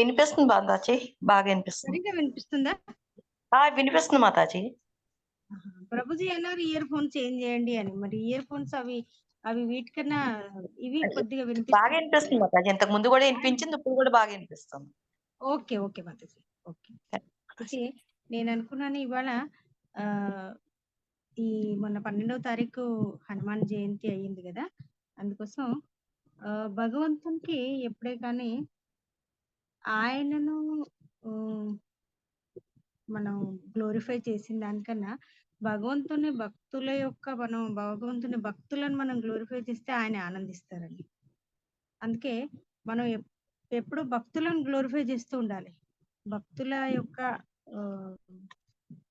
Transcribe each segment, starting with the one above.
వినిపిస్తుంది మాతాజీ, బాగా వినిపిస్తుంది. సరిగ్గా వినిపిస్తుందా? వినిపిస్తుంది మాతాజీ. ప్రభుజీ అన్నారు ఇయర్ ఫోన్ చేంజ్ చేయండి అని. మరి ఇయర్ ఫోన్స్ అవి అవి వీటికన్నా ఇవి కొద్దిగా బాగా వినిపిస్తుంది. వినిపిస్తుంది మాతాజీ. ఇంతకు ముందు కూడా వినిపించింది, ఇప్పుడు కూడా బాగా వినిపిస్తుంది. ఓకే ఓకే మాతాజీ. ఓకే. అయితే నేను అనుకున్నాను ఇవాళ ఆ ఈ మొన్న 12వ తారీఖు హనుమాన్ జయంతి అయ్యింది కదా, అందుకోసం భగవంతునికి ఎప్పుడే కానీ ఆయనను మనం గ్లోరిఫై చేసిన దానికన్నా భగవంతుని భక్తులను మనం గ్లోరిఫై చేస్తే ఆయన ఆనందిస్తారండి. అందుకే మనం ఎప్పుడు భక్తులను గ్లోరిఫై చేస్తూ ఉండాలి. భక్తుల యొక్క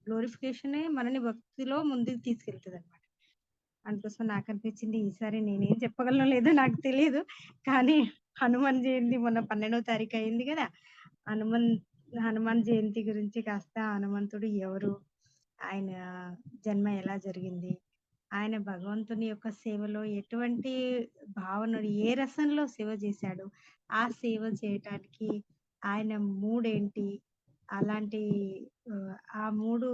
గ్లోరిఫికేషనే మనని భక్తిలో ముందుకు తీసుకెళ్తుంది అనమాట. అందుకోసం నాకు అనిపించింది ఈసారి నేనేం చెప్పగలను లేదో నాకు తెలియదు, కానీ హనుమాన్ జయంతి మొన్న 12వ తారీఖు అయింది కదా, హనుమాన్ జయంతి గురించి కాస్త హనుమంతుడు ఎవరు, ఆయన జన్మ ఎలా జరిగింది, ఆయన భగవంతుని యొక్క సేవలో ఎటువంటి భావనలు ఏ రసంలో సేవ చేశాడు, ఆ సేవ చేయటానికి ఆయన మూడేంటి, అలాంటి ఆ మూడు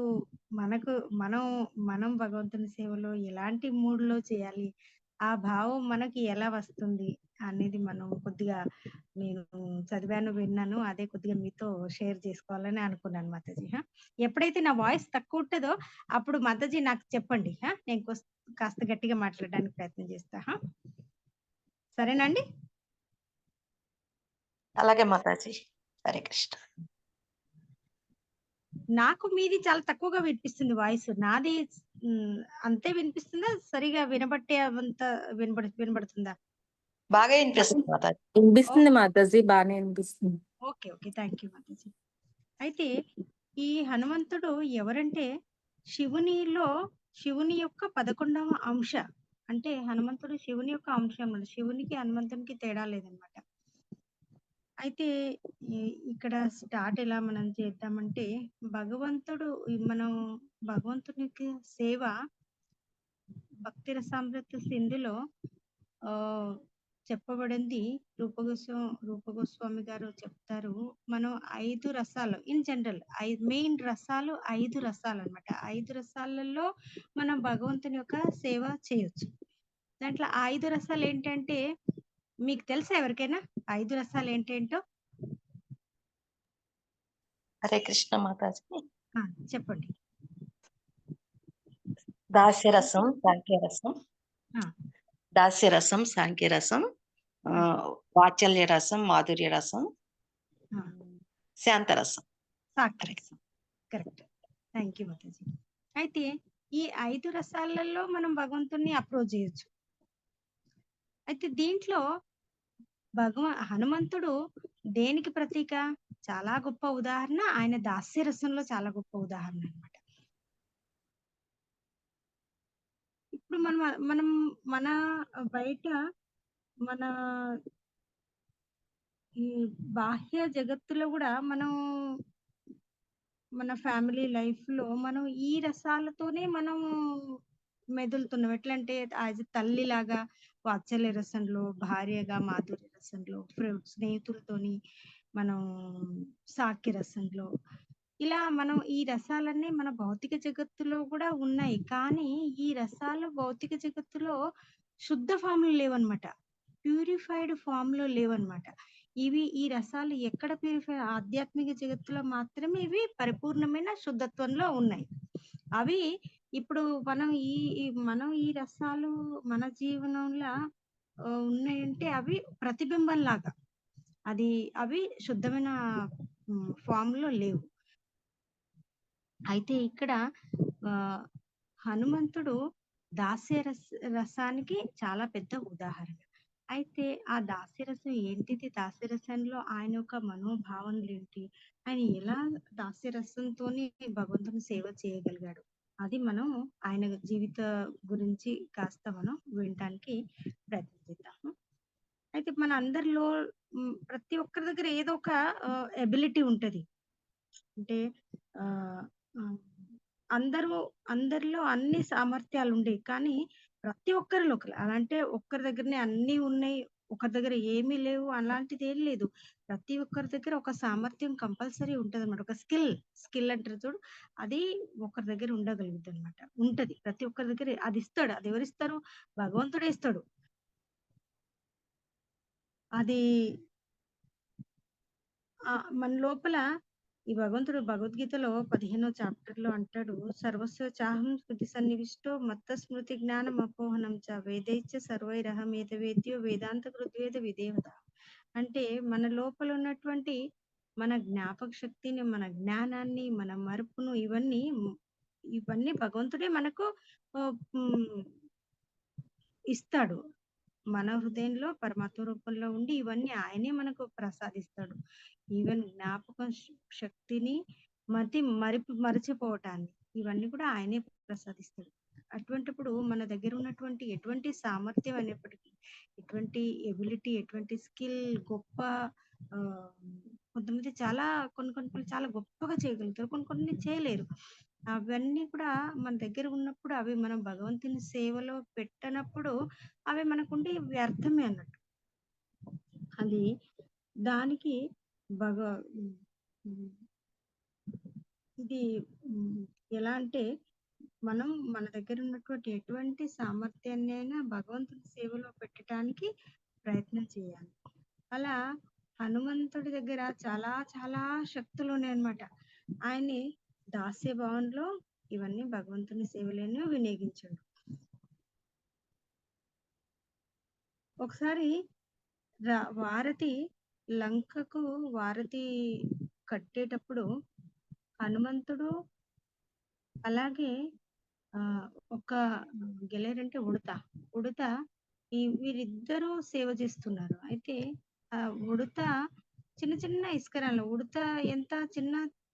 మనం భగవంతుని సేవలో ఎలాంటి మూడులో చేయాలి, ఆ భావం మనకి ఎలా వస్తుంది అనేది మనం కొద్దిగా నేను చదివాను, విన్నాను, అదే కొద్దిగా మీతో షేర్ చేసుకోవాలని అనుకున్నాను మాతాజీ. ఎప్పుడైతే నా వాయిస్ తక్కువ ఉంటుందో అప్పుడు మాతాజీ నాకు చెప్పండి, నేను కాస్త గట్టిగా మాట్లాడడానికి ప్రయత్నం చేస్తా. సరేనండి? అలాగే మాతాజీ. హరే కృష్ణ. నాకు మీది చాలా తక్కువగా వినిపిస్తుంది వాయిస్. నాది అంతే వినిపిస్తుందా? సరిగా వినబడుతుందా? బాగా వినిపిస్తుంది మాతాజీ. వినిపిస్తుంది మాతాజీ, బాగానే వినిపిస్తుంది. ఓకే ఓకే, థ్యాంక్ యూ మాతాజీ. అయితే ఈ హనుమంతుడు ఎవరంటే శివుని యొక్క 11వ అంశ. అంటే హనుమంతుడు శివుని యొక్క అంశం. శివునికి హనుమంతునికి తేడా లేదనమాట. అయితే ఇక్కడ స్టార్ట్ ఎలా మనం చేద్దామంటే, మనం భగవంతునికి సేవ భక్తి రసామృత సింధులో చెప్పబడింది. రూపగోస్వామి గారు చెప్తారు, మనం 5 రసాలు ఇన్ జనరల్, మెయిన్ రసాలు 5 రసాలు అనమాట. 5 రసాలలో మనం భగవంతుని యొక్క సేవ చేయొచ్చు. దాంట్లో 5 రసాలు ఏంటంటే మీకు తెలుసా ఎవరికైనా 5 రసాలు ఏంటేంటో? హరే కృష్ణ మాతాజీ. చెప్పండి. దాస్యరసం, సాంఖ్యరసం, దాస్యరసం, సాంఖ్యరసం, వాత్సల్య రసం, మాధుర్య రసం, శాంతరసం. కరెక్ట్, థ్యాంక్ యూ మాతాజీ. అయితే ఈ 5 రసాలలో మనం భగవంతుణ్ణి అప్రోచ్ చేయొచ్చు. అయితే దీంట్లో హనుమంతుడు దేనికి ప్రతీక? చాలా గొప్ప ఉదాహరణ, ఆయన దాస్యరసంలో చాలా గొప్ప ఉదాహరణ అనమాట. ఇప్పుడు మనం మన బయట మన ఈ బాహ్య జగత్తులో కూడా మన ఫ్యామిలీ లైఫ్ లో మనం ఈ రసాలతోనే మనం మెదులుతున్నాం. ఎట్లంటే తల్లిలాగా వాత్సల్య రసంలో, భార్యగా మాధుర్య రసంలో, స్నేహితులతోని మనం సాఖ్య రసంలో, ఇలా మనం ఈ రసాలన్నీ మన భౌతిక జగత్తులో కూడా ఉన్నాయి. కానీ ఈ రసాలు భౌతిక జగత్తులో శుద్ధ ఫామ్ లో లేవన్నమాట, ప్యూరిఫైడ్ ఫామ్ లో లేవన్నమాట. ఈ రసాలు ఎక్కడ ప్యూరిఫై? ఆధ్యాత్మిక జగత్తులో మాత్రమే ఇవి పరిపూర్ణమైన శుద్ధత్వంలో ఉన్నాయి. అవి ఇప్పుడు మనం ఈ రసాలు మన జీవనంలో ఉన్నాయంటే అవి ప్రతిబింబం లాగా, అవి శుద్ధమైన ఫామ్ లో లేవు. అయితే ఇక్కడ హనుమంతుడు దాస్య రసానికి చాలా పెద్ద ఉదాహరణ. అయితే ఆ దాస్యరసం ఏంటిది? దాస్యరసంలో ఆయన యొక్క మనోభావనలు ఏంటి, ఆయన ఎలా దాస్యరసంతో భగవంతుని సేవ చేయగలిగాడు, అది మనం ఆయన జీవిత గురించి కాస్త మనం వినటానికి ప్రయత్నిద్దాము. అయితే మన అందరిలో ప్రతి ఒక్కరి దగ్గర ఏదో ఒక ఎబిలిటీ ఉంటది. అంటే అందరిలో అన్ని సామర్థ్యాలు ఉండేవి, కానీ ప్రతి ఒక్కరిలో అంటే ఒక్కరి దగ్గరనే అన్ని ఉన్నాయి, ఒకరి దగ్గర ఏమీ లేవు అలాంటిది ఏం లేదు. ప్రతి ఒక్కరి దగ్గర ఒక సామర్థ్యం కంపల్సరీ ఉంటదన్నమాట. ఒక స్కిల్ అంటారు చూడు. అది ఒకరి దగ్గర ఉండగలుగుద్దన్నమాట. ఉంటది. ప్రతి ఒక్కరి దగ్గర అది ఇస్తాడు. అది ఎవరిస్తారు? భగవంతుడే ఇస్తాడు. అది మన లోపల ఈ భగవంతుడు భగవద్గీతలో 15వ చాప్టర్‌లో అంటాడు, "సర్వస్వ చాహం హృది సన్నివిష్టో మత్త స్మృతి జ్ఞానం అపోహనం చ వేదైశ్చ సర్వైరహం ఏతవేద్యో వేదాంత కృద్వేద విదేవత." అంటే మన లోపల ఉన్నటువంటి మన జ్ఞాపక శక్తిని, మన జ్ఞానాన్ని, మన మరుపును ఇవన్నీ భగవంతుడే మనకు ఇస్తాడు. మన హృదయంలో పరమాత్మ రూపంలో ఉండి ఇవన్నీ ఆయనే మనకు ప్రసాదిస్తాడు. ఈవెన్ జ్ఞాపకం శక్తిని మరిచిపోవటాన్ని ఇవన్నీ కూడా ఆయనే ప్రసాదిస్తాడు. అటువంటిప్పుడు మన దగ్గర ఉన్నటువంటి ఎటువంటి సామర్థ్యం అనేప్పటికీ, ఎటువంటి ఎబిలిటీ, ఎటువంటి స్కిల్ గొప్ప కొంతమంది కొన్ని చాలా గొప్పగా చేయగలుగుతారు. కొన్ని చేయలేరు. అవన్నీ కూడా మన దగ్గర ఉన్నప్పుడు అవి మనం భగవంతుని సేవలో పెట్టనప్పుడు అవి మనకుండి వ్యర్థమే అన్నట్టు. అది దానికి భగ ఇది ఎలా అంటే మనం మన దగ్గర ఉన్నటువంటి ఎటువంటి సామర్థ్యాన్ని అయినా భగవంతుని సేవలో పెట్టడానికి ప్రయత్నం చేయాలి. అలా హనుమంతుడి దగ్గర చాలా చాలా శక్తులు ఉన్నాయన్నమాట. ఆయన్ని దాస్య భావంలో ఇవన్నీ భగవంతుని సేవలోనే వినియోగించాడు. ఒకసారి లంకకు వారధి కట్టేటప్పుడు హనుమంతుడు అలాగే ఒక గెలేరంటే ఉడత వీరిద్దరూ సేవ చేస్తున్నారు. అయితే ఆ ఉడత చిన్న చిన్న ఇసుకరాళ్ళు, ఉడత ఎంత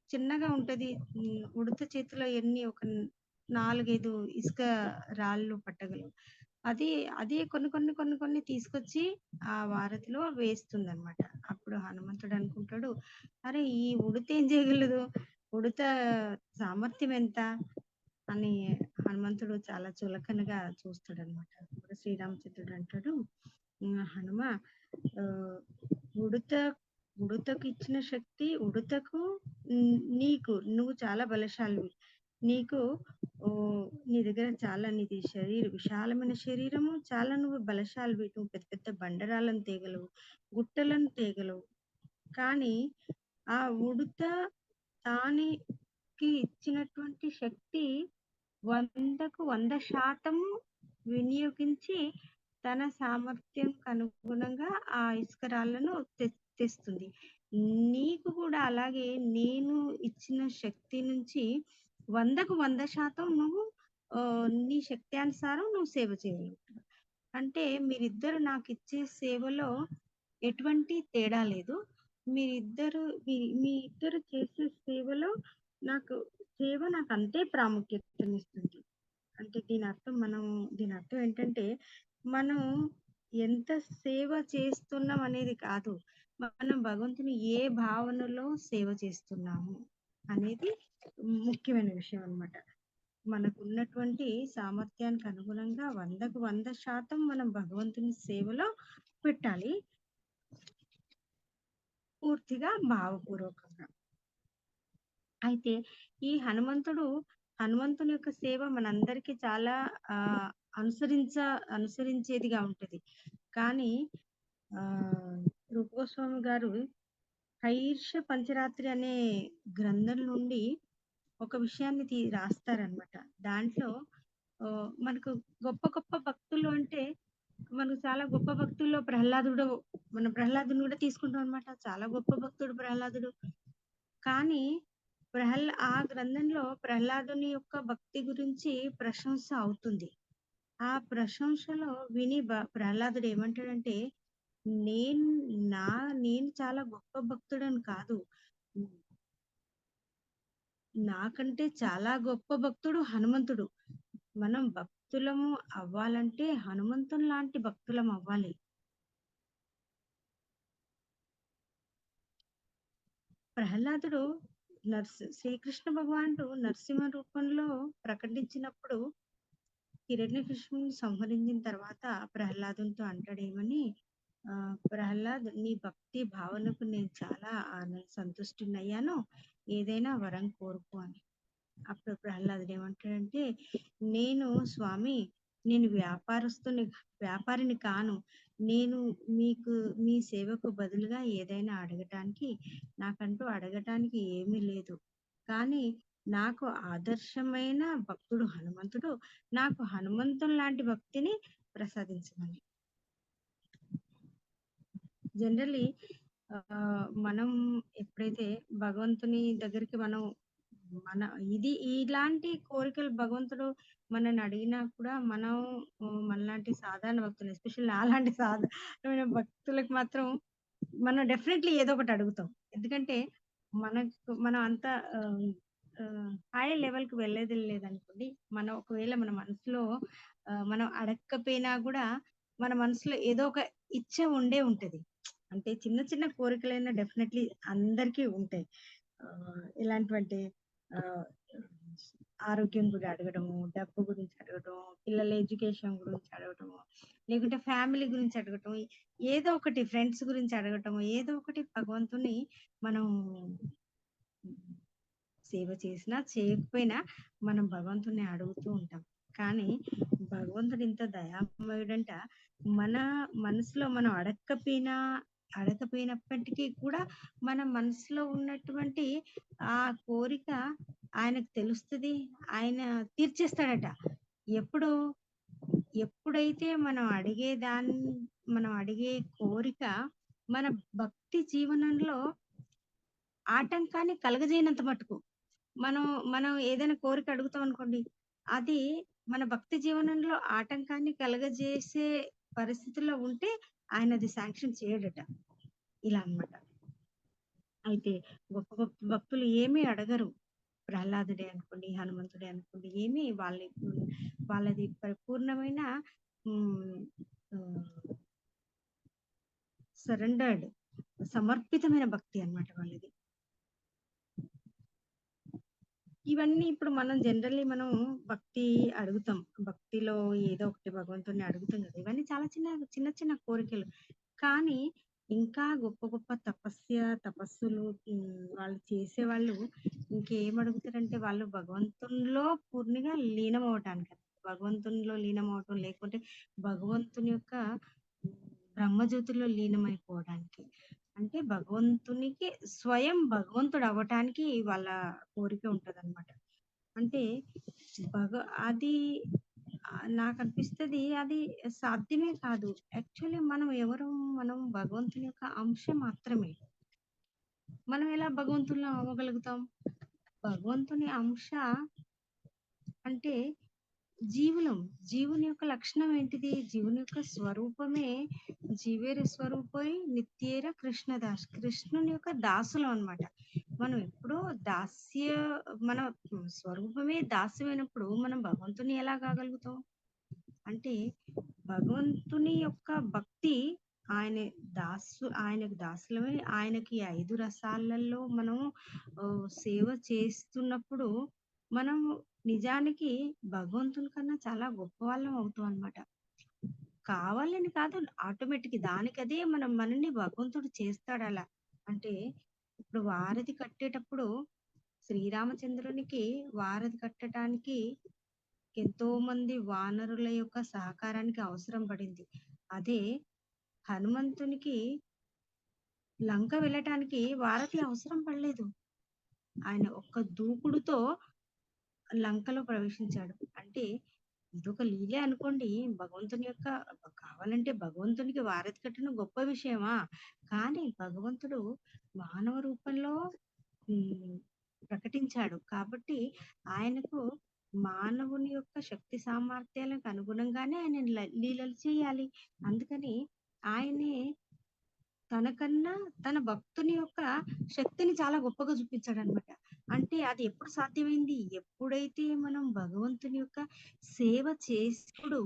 చిన్నగా ఉంటది. ఉడత చేతిలో ఒక 4-5 ఇసుక రాళ్ళు పట్టగలవు. అదే కొన్ని తీసుకొచ్చి ఆ వారధిలో వేస్తుందన్నమాట. అప్పుడు హనుమంతుడు అనుకుంటాడు, అరే ఈ ఉడత ఏం చేయగలదు? ఉడత సామర్థ్యం ఎంత అని హనుమంతుడు చాలా చులకనగా చూస్తాడన్నమాట. అప్పుడు శ్రీరామచంద్రుడు అంటాడు, హనుమ ఉడతకు ఇచ్చిన శక్తి ఉడతకు నువ్వు చాలా బలశాలివి. నీ దగ్గర చాలా విశాలమైన శరీరము, చాలా నువ్వు బలశాలివి. నువ్వు పెద్ద పెద్ద బండరాలను తేగలవు, గుట్టలను తేగలవు. కానీ ఆ ఉడత దానికి ఇచ్చినటువంటి శక్తి 100కు 100% వినియోగించి తన సామర్థ్యంకు అనుగుణంగా ఆ ఇసుక రాళ్ళను తెస్తుంది. నీకు కూడా అలాగే నేను ఇచ్చిన శక్తి నుంచి 100కు 100% నువ్వు నీ శక్తి అనుసారం నువ్వు సేవ చేయగలుగుతావు. అంటే మీరిద్దరు నాకు ఇచ్చే సేవలో ఎటువంటి తేడా లేదు. మీ ఇద్దరు చేసే సేవలో నాకు అంతే ప్రాముఖ్యతనిస్తుంది. అంటే దీని అర్థం ఏంటంటే మనం ఎంత సేవ చేస్తున్నాం అనేది కాదు, మనం భగవంతుని ఏ భావనలో సేవ చేస్తున్నాము అనేది ముఖ్యమైన విషయం అన్నమాట. మనకున్నటువంటి సామర్థ్యానికి అనుగుణంగా 100కు 100% మనం భగవంతుని సేవలో పెట్టాలి, పూర్తిగా భావపూర్వకంగా. అయితే ఈ హనుమంతుని యొక్క సేవ మనందరికీ చాలా అనుసరించేదిగా ఉంటది. కానీ రూప గోస్వామి గారు హైర్ష పంచరాత్రి అనే గ్రంథం నుండి ఒక విషయాన్ని రాస్తారనమాట. దాంట్లో మనకు గొప్ప గొప్ప భక్తులు అంటే మనకు చాలా గొప్ప భక్తుల్లో ప్రహ్లాదుని కూడా తీసుకుంటాం అనమాట. చాలా గొప్ప భక్తుడు ప్రహ్లాదుడు. కానీ ఆ గ్రంథంలో ప్రహ్లాదుని యొక్క భక్తి గురించి ప్రశంస అవుతుంది. ఆ ప్రశంసలో విని ప్రహ్లాదుడు ఏమంటాడంటే, నేను చాలా గొప్ప భక్తుడని కాదు, నాకంటే చాలా గొప్ప భక్తుడు హనుమంతుడు. మనం భక్తులము అవ్వాలంటే హనుమంతుని లాంటి భక్తులం అవ్వాలి. ప్రహ్లాదుడు శ్రీకృష్ణ భగవానుడు నరసింహ రూపంలో ప్రకటించినప్పుడు హిరణ్యకృష్ణుని సంహరించిన తర్వాత ప్రహ్లాదునితో అంటాడేమని, ప్రహ్లాద్, నీ భక్తి భావనకు నేను చాలా సంతుష్టునయ్యాను. ఏదైనా వరం కోరుకో అని. అప్పుడు ప్రహ్లాదుడు ఏమంటాడంటే, నేను స్వామి, నేను వ్యాపారిని కాను. నేను మీకు మీ సేవకు బదులుగా ఏదైనా అడగటానికి నాకంటూ అడగటానికి ఏమీ లేదు. కానీ నాకు ఆదర్శమైన భక్తుడు హనుమంతుడు. నాకు హనుమంతుని లాంటి భక్తిని ప్రసాదించమని. జనరల్లీ మనం ఎప్పుడైతే భగవంతుని దగ్గరికి మన ఇలాంటి కోరికలు భగవంతుడు మనని అడిగినా కూడా మనం మనలాంటి సాధారణ భక్తులు, ఎస్పెషల్లీ నాలాంటి సాధారణ భక్తులకు మాత్రం మనం డెఫినెట్లీ ఏదో ఒకటి అడుగుతాం. ఎందుకంటే మనం అంత హై లెవెల్ కి వెళ్ళేది లేదనుకోండి. మనం ఒకవేళ మన మనసులో మనం అడగకపోయినా కూడా మన మనసులో ఏదో ఒక ఇచ్చ ఉంటది. అంటే చిన్న చిన్న కోరికలైనా డెఫినెట్లీ అందరికీ ఉంటాయి. ఎలాంటివంటే ఆహ్, ఆరోగ్యం గురించి అడగడము, డబ్బు గురించి అడగటము, పిల్లల ఎడ్యుకేషన్ గురించి అడగటము, లేకుంటే ఫ్యామిలీ గురించి అడగటం, ఏదో ఒకటి ఫ్రెండ్స్ గురించి అడగటము, ఏదో ఒకటి భగవంతుని మనం సేవ చేసినా చేయకపోయినా మనం భగవంతుని అడుగుతూ ఉంటాం. కానీ భగవంతుడు ఇంత దయామయుడంట, మన మనసులో మనం అడగకపోయినప్పటికీ కూడా మన మనసులో ఉన్నటువంటి ఆ కోరిక ఆయనకు తెలుస్తది. ఆయన తీర్చేస్తాడట. ఎప్పుడు ఎప్పుడైతే మనం అడిగే కోరిక మన భక్తి జీవనంలో ఆటంకాన్ని కలగజేయనంత మటుకు. మనం మనం ఏదైనా కోరిక అడుగుతాం అనుకోండి, అది మన భక్తి జీవనంలో ఆటంకాన్ని కలగజేసే పరిస్థితుల్లో ఉంటే ఆయన అది శాంక్షన్ చేయడట. ఇలా అన్నమాట. అయితే గొప్ప గొప్ప భక్తులు ఏమీ అడగరు. ప్రహ్లాదుడే అనుకోండి, హనుమంతుడే అనుకోండి, ఏమీ వాళ్ళది పరిపూర్ణమైన హ్మ్. సరెండర్డ్, సమర్పితమైన భక్తి అన్నమాట వాళ్ళది. ఇవన్నీ ఇప్పుడు మనం జనరల్లీ మనం భక్తి అడుగుతాం. భక్తిలో ఏదో ఒకటి భగవంతుడిని అడుగుతాం కదా! ఇవన్నీ చాలా చిన్న చిన్న కోరికలు. కానీ ఇంకా గొప్ప గొప్ప తపస్సులు వాళ్ళు చేసేవాళ్ళు ఇంకేం అడుగుతారంటే వాళ్ళు భగవంతునిలో పూర్ణంగా లీనమవ్వటానికి. భగవంతునిలో లీనమవ్వటం, లేకపోతే భగవంతుని యొక్క బ్రహ్మజ్యోతిలో లీనమైపోవడానికి. అంటే భగవంతునికి స్వయం భగవంతుడు అవ్వటానికి వాళ్ళ కోరిక ఉంటదన్నమాట. అంటే భగ అది నాకనిపిస్తది అది సాధ్యమే కాదు. యాక్చువల్లీ మనం భగవంతుని యొక్క అంశ మాత్రమే. మనం ఎలా భగవంతుల్ని అవ్వగలుగుతాం? భగవంతుని అంశ అంటే జీవుని యొక్క లక్షణం ఏంటిది? జీవుని యొక్క స్వరూపమే జీవేర స్వరూపై నిత్యేర కృష్ణదాస్. కృష్ణుని యొక్క దాసులం అన్నమాట. మనం ఎప్పుడూ మన స్వరూపమే దాస్యమైనప్పుడు మనం భగవంతుని ఎలా కాగలుగుతాం? అంటే భగవంతుని యొక్క భక్తి ఆయనకు దాసులమై ఆయనకి 5 రసాలలో మనం సేవ చేస్తున్నప్పుడు మనం నిజానికి భగవంతుని కన్నా చాలా గొప్పవాళ్ళం అవుతాం అన్నమాట. కావాలని కాదు, ఆటోమేటిక్ దానికదే మనల్ని భగవంతుడు చేస్తాడు అలా. అంటే ఇప్పుడు వారధి కట్టేటప్పుడు శ్రీరామచంద్రునికి వారధి కట్టడానికి ఎంతో మంది వానరుల యొక్క సహకారానికి అవసరం పడింది. అదే హనుమంతునికి లంక వెళ్ళటానికి వారధి అవసరం పడలేదు. ఆయన ఒక్క దూకుడుతో లంకలో ప్రవేశించాడు. అంటే ఇదొక లీలే అనుకోండి. భగవంతుని యొక్క కావాలంటే భగవంతునికి వారధి కట్టడం గొప్ప విషయమా? కానీ భగవంతుడు మానవ రూపంలో హ్మ్. ప్రకటించాడు. కాబట్టి ఆయనకు మానవుని యొక్క శక్తి సామర్థ్యాలకు అనుగుణంగానే ఆయన లీలలు చేయాలి. అందుకని ఆయనే తనకన్నా తన భక్తుని యొక్క శక్తిని చాలా గొప్పగా చూపించాడన్నమాట. అంటే అది ఎప్పుడు సాధ్యమైంది? ఎప్పుడైతే మనం భగవంతుని యొక్క సేవ చేసినప్పుడు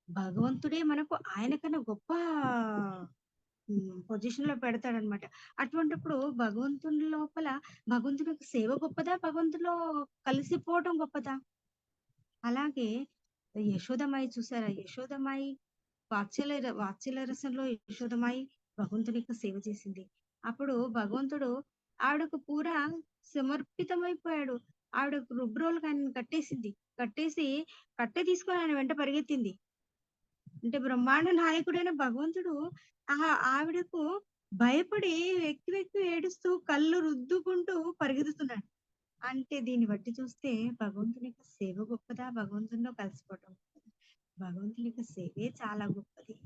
భగవంతుడే మనకు ఆయన కన్నా గొప్ప పొజిషన్‌లో పెడతాడన్నమాట. అటువంటప్పుడు భగవంతుని లోపల భగవంతుని యొక్క సేవ గొప్పదా? భగవంతుడిలో కలిసిపోవటం గొప్పదా? అలాగే యశోదమాయి చూసారా? యశోదమాయి వాత్సల్య రసంలో యశోదమాయి భగవంతుని యొక్క సేవ చేసింది. అప్పుడు భగవంతుడు ఆవిడకు పూరా సమర్పితమైపోయాడు. ఆవిడ రుబ్రోలకు ఆయన కట్టేసింది. కట్టేసి కట్టె తీసుకొని ఆయన వెంట పరిగెత్తింది. అంటే బ్రహ్మాండ నాయకుడైన భగవంతుడు ఆవిడకు భయపడి వెక్కి వెక్కి ఏడుస్తూ కళ్ళు రుద్దుకుంటూ పరిగెత్తుతున్నాడు. అంటే దీన్ని బట్టి చూస్తే భగవంతుని యొక్క సేవ గొప్పదా, భగవంతునిలో కలిసిపోవటం గొప్పదా? భగవంతుని యొక్క సేవే చాలా గొప్పది.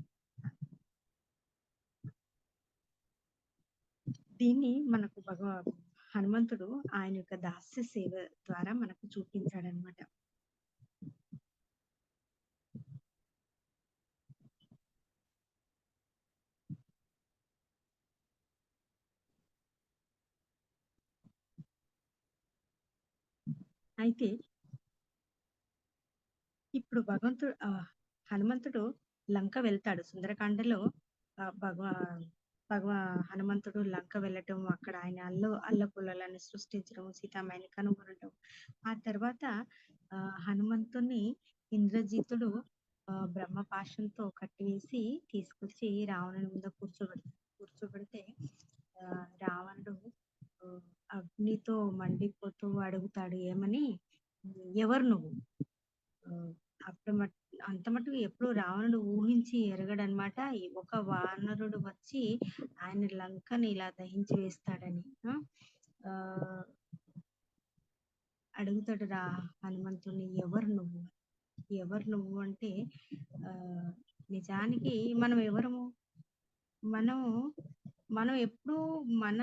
దీన్ని మనకు హనుమంతుడు ఆయన యొక్క దాస్య సేవ ద్వారా మనకు చూపించాడనమాట. అయితే ఇప్పుడు హనుమంతుడు లంక వెళ్తాడు. సుందరకాండలో హనుమంతుడు లంక వెళ్ళటం, అక్కడ ఆయన అల్లపుల్లలను సృష్టించడం, సీతామాయిని కనుగొనటం. ఆ తర్వాత హనుమంతుని ఇంద్రజితుడు బ్రహ్మపాశంతో కట్టివేసి తీసుకొచ్చి రావణుని మీద కూర్చోబెడితే రావణుడు అగ్నితో మండిపోతూ అడుగుతాడు, ఏమని, ఎవరు నువ్వు? అంత మటుకు ఎప్పుడు రావణుడు ఊహించి ఎరగడనమాట ఒక వానరుడు వచ్చి ఆయన లంకని ఇలా దహించి వేస్తాడని. అడుగుతాడు హనుమంతుని, ఎవరు నువ్వు అంటే నిజానికి మనం ఎవరము? మనం ఎప్పుడు మన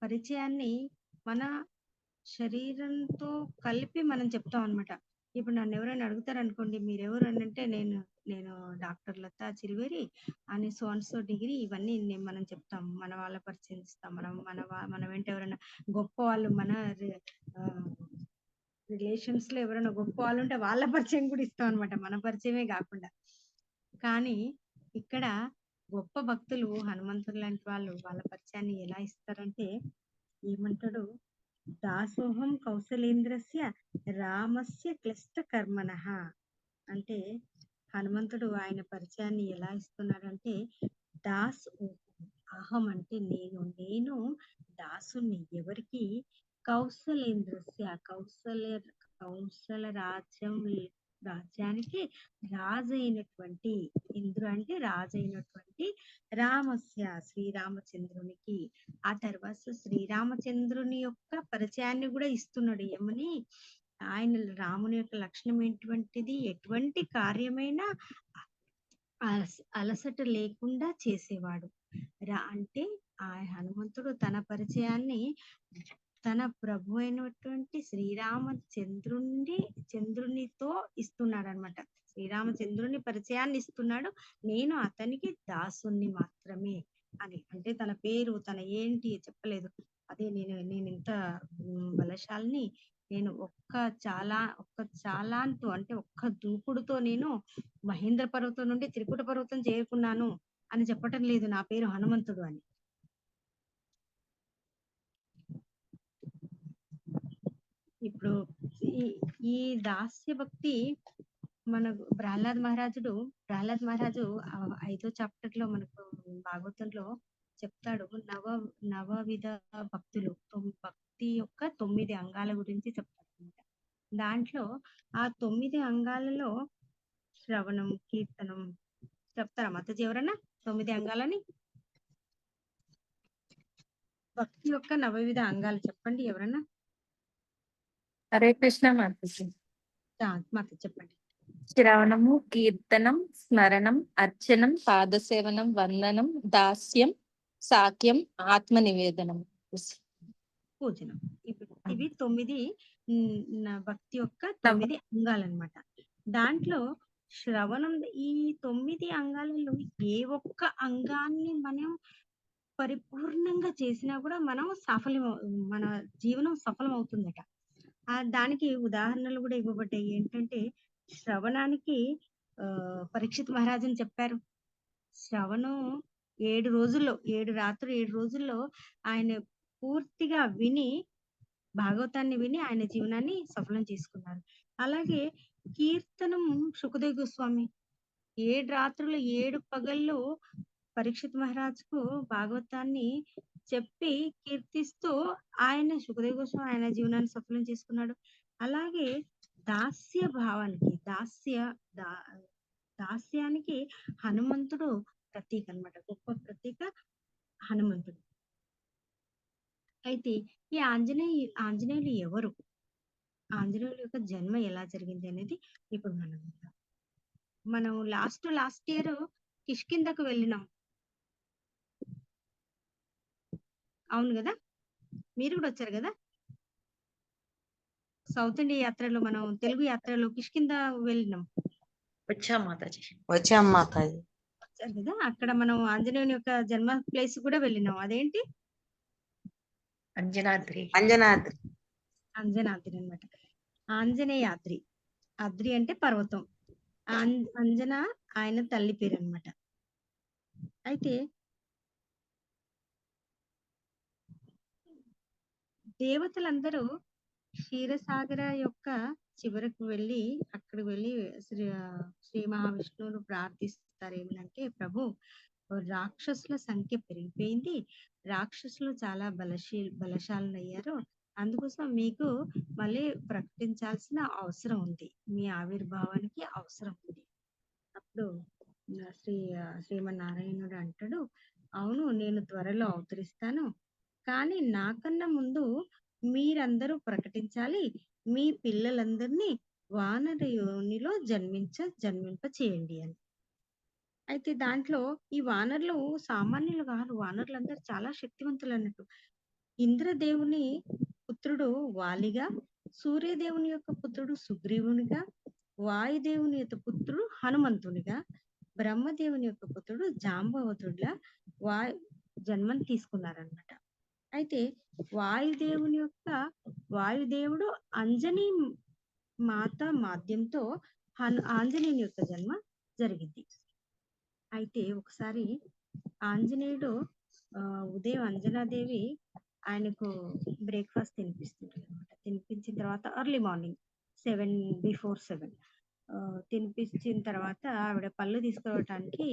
పరిచయాన్ని మన శరీరంతో కలిపి మనం చెప్తాం అనమాట. ఇప్పుడు నన్ను ఎవరైనా అడుగుతారు అనుకోండి, మీరెవరు అని అంటే నేను డాక్టర్ లతా చిల్వేరి అని సో డిగ్రీ, ఇవన్నీ మనం చెప్తాం. మన వాళ్ళ పరిచయం ఇస్తాం. మన వెంట ఎవరైనా గొప్ప వాళ్ళు, మన రిలేషన్స్ లో ఎవరైనా గొప్ప వాళ్ళు ఉంటే వాళ్ళ పరిచయం కూడా ఇస్తాం అనమాట, మన పరిచయమే కాకుండా. కానీ ఇక్కడ గొప్ప భక్తులు హనుమంతుడు లాంటి వాళ్ళు వాళ్ళ పరిచయాన్ని ఎలా ఇస్తారంటే ఏమంటాడు, దాసోహం కౌసలేంద్రస్య రామస్య క్లిష్ట కర్మణః. అంటే హనుమంతుడు ఆయన పరిచయాన్ని ఎలా ఇస్తున్నాడంటే, దాస్ అహం అంటే నేను దాసుని ఎవరికి, కౌసలేంద్రస్య కౌసల రాజ్యానికి రాజైనటువంటి, ఇంద్ర అంటే రాజైనటువంటి, రామస్య శ్రీరామచంద్రునికి. ఆ తర్వాత శ్రీరామచంద్రుని యొక్క పరిచయాన్ని కూడా ఇస్తున్నాడు. ఏమని, ఆయన రాముని యొక్క లక్షణం ఏంటువంటిది, ఎటువంటి కార్యమైనా అలసట లేకుండా చేసేవాడు. అంటే ఆ హనుమంతుడు తన పరిచయాన్ని తన ప్రభు అయినటువంటి చంద్రునితో ఇస్తున్నాడు అనమాట. శ్రీరామచంద్రుని పరిచయాన్ని ఇస్తున్నాడు, నేను అతనికి దాసుని మాత్రమే అని. అంటే తన పేరు తన ఏంటి చెప్పలేదు. అదే నేను ఇంత బలశాలిని, నేను ఒక్క చాలాంతో అంటే ఒక్క దూకుడుతో నేను మహేంద్ర పర్వతం నుండి త్రికుట పర్వతం చేరుకున్నాను అని చెప్పటం లేదు, నా పేరు హనుమంతుడు అని. ఇప్పుడు ఈ దాస్య భక్తి మన ప్రహ్లాద్ మహారాజు 5వ చాప్టర్ లో మనకు భాగవతంలో చెప్తాడు. నవవిధ భక్తులు, భక్తి యొక్క 9 అంగాల గురించి చెప్తాడు అనమాట. దాంట్లో ఆ 9 అంగాలలో శ్రవణం, కీర్తనం చెప్తారా మాతాజీ ఎవరన్నా 9 అంగాలని? భక్తి యొక్క 9 విధ అంగాలు చెప్పండి ఎవరన్నా. హరే కృష్ణ మాతాజీ. మాత చెప్పండి. శ్రవణము, కీర్తనం, స్మరణం, అర్చనం, పాదసేవనం, వందనం, దాస్యం, సాఖ్యం, ఆత్మ నివేదనం, పూజనం. ఇవి 9 భక్తి యొక్క 9 అంగాలన్నమాట. దాంట్లో శ్రవణం, ఈ 9 అంగాలలో ఏ ఒక్క అంగాన్ని మనం పరిపూర్ణంగా చేసినా కూడా మన జీవనం సఫలం అవుతుందట. దానికి ఉదాహరణలు కూడా ఇవ్వబడ్డాయి. ఏంటంటే శ్రవణానికి పరీక్షిత్ మహారాజుని చెప్పారు. శ్రవణం 7 రోజుల్లో 7 రాత్రులు 7 రోజుల్లో ఆయన పూర్తిగా విని, భాగవతాన్ని విని ఆయన జీవనాన్ని సఫలం చేసుకున్నారు. అలాగే కీర్తనం సుఖదేవ్ గోస్వామి 7 రాత్రులు 7 పగళ్ళు పరీక్షిత్ మహారాజ్‌కు భాగవతాన్ని చెప్పి కీర్తిస్తూ ఆయన సుఖదేవ్ గోస్వామి ఆయన జీవనాన్ని సఫలం చేసుకున్నాడు. అలాగే దాస్య భావానికి దా దాస్యానికి హనుమంతుడు ప్రతీక అన్నమాట. గొప్ప ప్రతీక హనుమంతుడు. అయితే ఈ ఆంజనేయులు ఎవరు? ఆంజనేయుల యొక్క జన్మ ఎలా జరిగింది అనేది ఇప్పుడు మనం విందాం. మనం లాస్ట్ ఇయర్ కిష్కింధకు వెళ్ళినాం. అవును గదా! మీరు కూడా వచ్చారు గదా! సౌత్ ఇండియా యాత్రలో మనం తెలుగు యాత్రలో కిష్కింధ వెళ్ళినాం. వచ్చాం మాతాజీ. వచ్చాం మాతాజీ. వచ్చారు కదా! అక్కడ మనం ఆంజనేయుని యొక్క జన్మ ప్లేస్ కూడా వెళ్ళినాం. అదేంటి? అంజనాద్రి. అంజనాద్రి. అంజనాద్రి అన్నమాట. ఆంజనేయాద్రి. అద్రి అంటే పర్వతం. అంజన ఆయన తల్లి పేరు అన్నమాట. అయితే దేవతలందరూ క్షీరసాగర యొక్క చివరకు వెళ్ళి అక్కడికి వెళ్ళి శ్రీ మహావిష్ణువును ప్రార్థిస్తారు. ఏమనంటే, ప్రభు రాక్షసుల సంఖ్య పెరిగిపోయింది, రాక్షసులు చాలా బలశాలులయ్యారు, అందుకోసం మీకు మళ్ళీ ప్రకటించాల్సిన అవసరం ఉంది, మీ ఆవిర్భావానికి అవసరం ఉంది. అప్పుడు శ్రీమన్నారాయణుడు అంటాడు, అవును నేను త్వరలో అవతరిస్తాను, కానీ నాకన్నా ముందు మీరందరూ ప్రకటించాలి, మీ పిల్లలందరినీ వానర యోనిలో జన్మింప చేయండి అని. అయితే దాంట్లో ఈ వానరులు సామాన్యులు కాదు, వానరులందరూ చాలా శక్తివంతులు అన్నట్టు. ఇంద్రదేవుని పుత్రుడు వాలిగా, సూర్యదేవుని యొక్క పుత్రుడు సుగ్రీవునిగా, వాయుదేవుని యొక్క పుత్రుడు హనుమంతునిగా, బ్రహ్మదేవుని యొక్క పుత్రుడు జాంబవతుడిలా జన్మం తీసుకున్నారనమాట. అయితే వాయుదేవుడు అంజనీ మాత మాధ్యంతో ఆంజనేయుని యొక్క జన్మ జరిగింది. అయితే ఒకసారి ఆంజనేయుడు ఉదయం అంజనాదేవి ఆయనకు బ్రేక్ఫాస్ట్ తినిపిస్తుంది అనమాట. తినిపించిన తర్వాత ఎర్లీ మార్నింగ్ 7 తినిపించిన తర్వాత ఆవిడ పళ్ళు తీసుకోవటానికి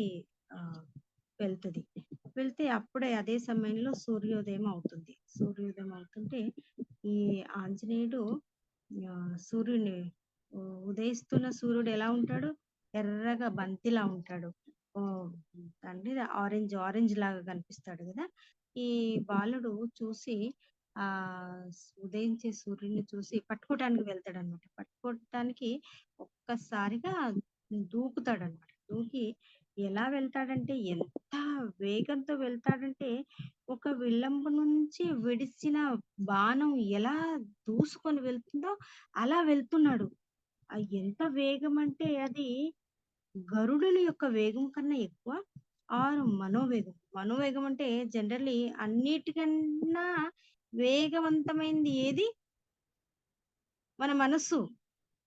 వెళ్తే అప్పుడే అదే సమయంలో సూర్యోదయం అవుతుంటే ఈ ఆంజనేయుడు సూర్యుని ఉదయిస్తున్న సూర్యుడు ఎలా ఉంటాడు? ఎర్రగా బంతిలా ఉంటాడు. అంటే ఆరెంజ్ లాగా కనిపిస్తాడు కదా. ఈ బాలుడు చూసి ఆ ఉదయించే సూర్యుడిని చూసి పట్టుకోవటానికి వెళ్తాడు అనమాట. పట్టుకోవటానికి ఒక్కసారిగా దూకుతాడు అనమాట. దూకి ఎలా వెళ్తాడంటే, ఎంత వేగంతో వెళ్తాడంటే, ఒక విల్లంబు నుంచి విడిచిన బాణం ఎలా దూసుకొని వెళ్తుందో అలా వెళ్తున్నాడు. ఎంత వేగం అంటే అది గరుడుని యొక్క వేగం కన్నా ఎక్కువ. ఆరు మనోవేగం అంటే జనరల్లీ అన్నిటికన్నా వేగవంతమైనది ఏది? మన మనస్సు.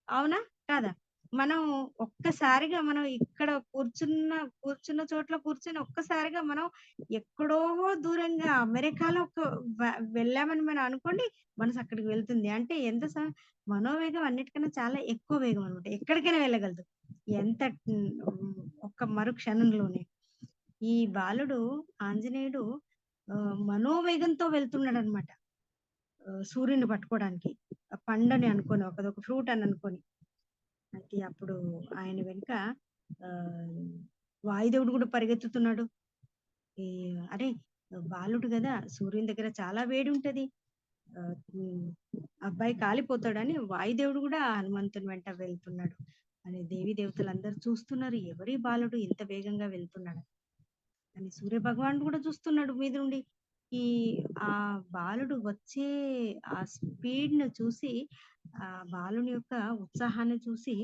అవునా కాదా? మనం ఒక్కసారిగా మనం ఇక్కడ కూర్చున్న చోట్ల కూర్చొని ఒక్కసారిగా మనం ఎక్కడో దూరంగా అమెరికాలో వెళ్ళామని మనం అనుకోండి, మనసు అక్కడికి వెళ్తుంది. అంటే ఎంత మనోవేగం అన్నిటికన్నా చాలా ఎక్కువ వేగం అనమాట. ఎక్కడికైనా వెళ్ళగలదు ఎంత ఒక్క మరు క్షణంలోనే. ఈ బాలుడు ఆంజనేయుడు మనోవేగంతో వెళ్తున్నాడు అనమాట సూర్యుని పట్టుకోవడానికి. పండని అనుకోని ఒక ఫ్రూట్ అని అనుకోని. అయితే అప్పుడు ఆయన వెనుక వాయుదేవుడు కూడా పరిగెత్తుతున్నాడు. అరే బాలుడు కదా, సూర్యుని దగ్గర చాలా వేడి ఉంటది, అబ్బాయి కాలిపోతాడని వాయుదేవుడు కూడా హనుమంతుని వెంట వెళ్తున్నాడు అని దేవి దేవతలందరూ చూస్తున్నారు. ఎవరి బాలుడు ఇంత వేగంగా వెళ్తున్నాడు అని సూర్య భగవానుడు కూడా చూస్తున్నాడు మీద నుండి. ఆ బాలుడు వచ్చే ఆ స్పీడ్ ను చూసి, ఆ బాలుని యొక్క ఉత్సాహాన్ని చూసి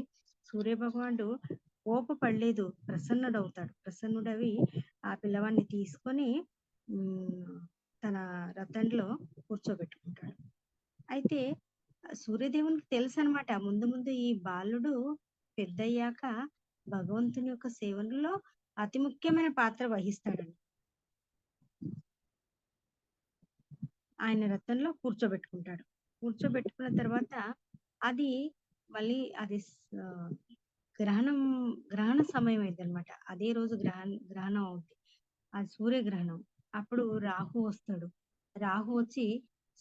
సూర్య భగవానుడు కోపపడలేదు, ప్రసన్నుడవి ఆ పిల్లవాడిని తీసుకొని తన రథంలో కూర్చోబెట్టుకుంటాడు. అయితే సూర్యదేవునికి తెలుసు అనమాట, ముందు ఈ బాలుడు పెద్దయ్యాక భగవంతుని యొక్క సేవలో అతి ముఖ్యమైన పాత్ర వహిస్తాడని. ఆయన రథంలో కూర్చోబెట్టుకున్న తర్వాత అది మళ్ళీ గ్రహణం గ్రహణ సమయం అయిందనమాట. అదే రోజు గ్రహణం అవుద్ది. అది సూర్యగ్రహణం. అప్పుడు రాహు వస్తాడు. రాహు వచ్చి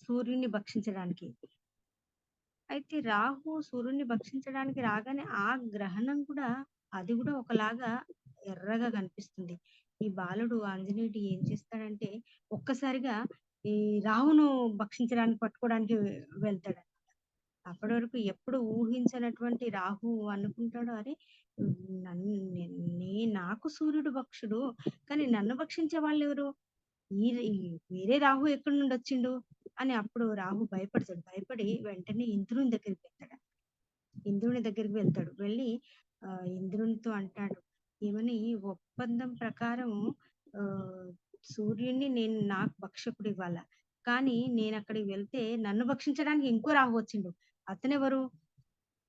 సూర్యుడిని భక్షించడానికి. అయితే రాహు సూర్యుడిని భక్షించడానికి రాగానే ఆ గ్రహణం కూడా అది కూడా ఒకలాగా ఎర్రగా కనిపిస్తుంది. ఈ బాలుడు ఆంజనేయుడు ఏం చేస్తాడంటే ఒక్కసారిగా ఈ రాహును భక్షించడానికి పట్టుకోవడానికి వెళ్తాడు. అప్పటి వరకు ఎప్పుడు ఊహించనటువంటి రాహు అనుకుంటాడు, అరే నన్ను నాకు సూర్యుడు భక్షుడు, కానీ నన్ను భక్షించే వాళ్ళు ఎవరు, ఈ వేరే రాహు ఎక్కడి నుండి వచ్చిండు అని. అప్పుడు రాహు భయపడతాడు. భయపడి వెంటనే ఇంద్రుని దగ్గరికి వెళ్తాడు. ఇంద్రుని దగ్గరికి వెళ్తాడు. వెళ్ళి ఇంద్రునితో అంటాడు, ఏమని, ఒప్పందం ప్రకారం ఆ సూర్యుడిని నేను నాకు భక్షకుడు ఇవ్వాల, కానీ నేను అక్కడికి వెళ్తే నన్ను భక్షించడానికి ఇంకో రాహు వచ్చిండు, అతనెవరు?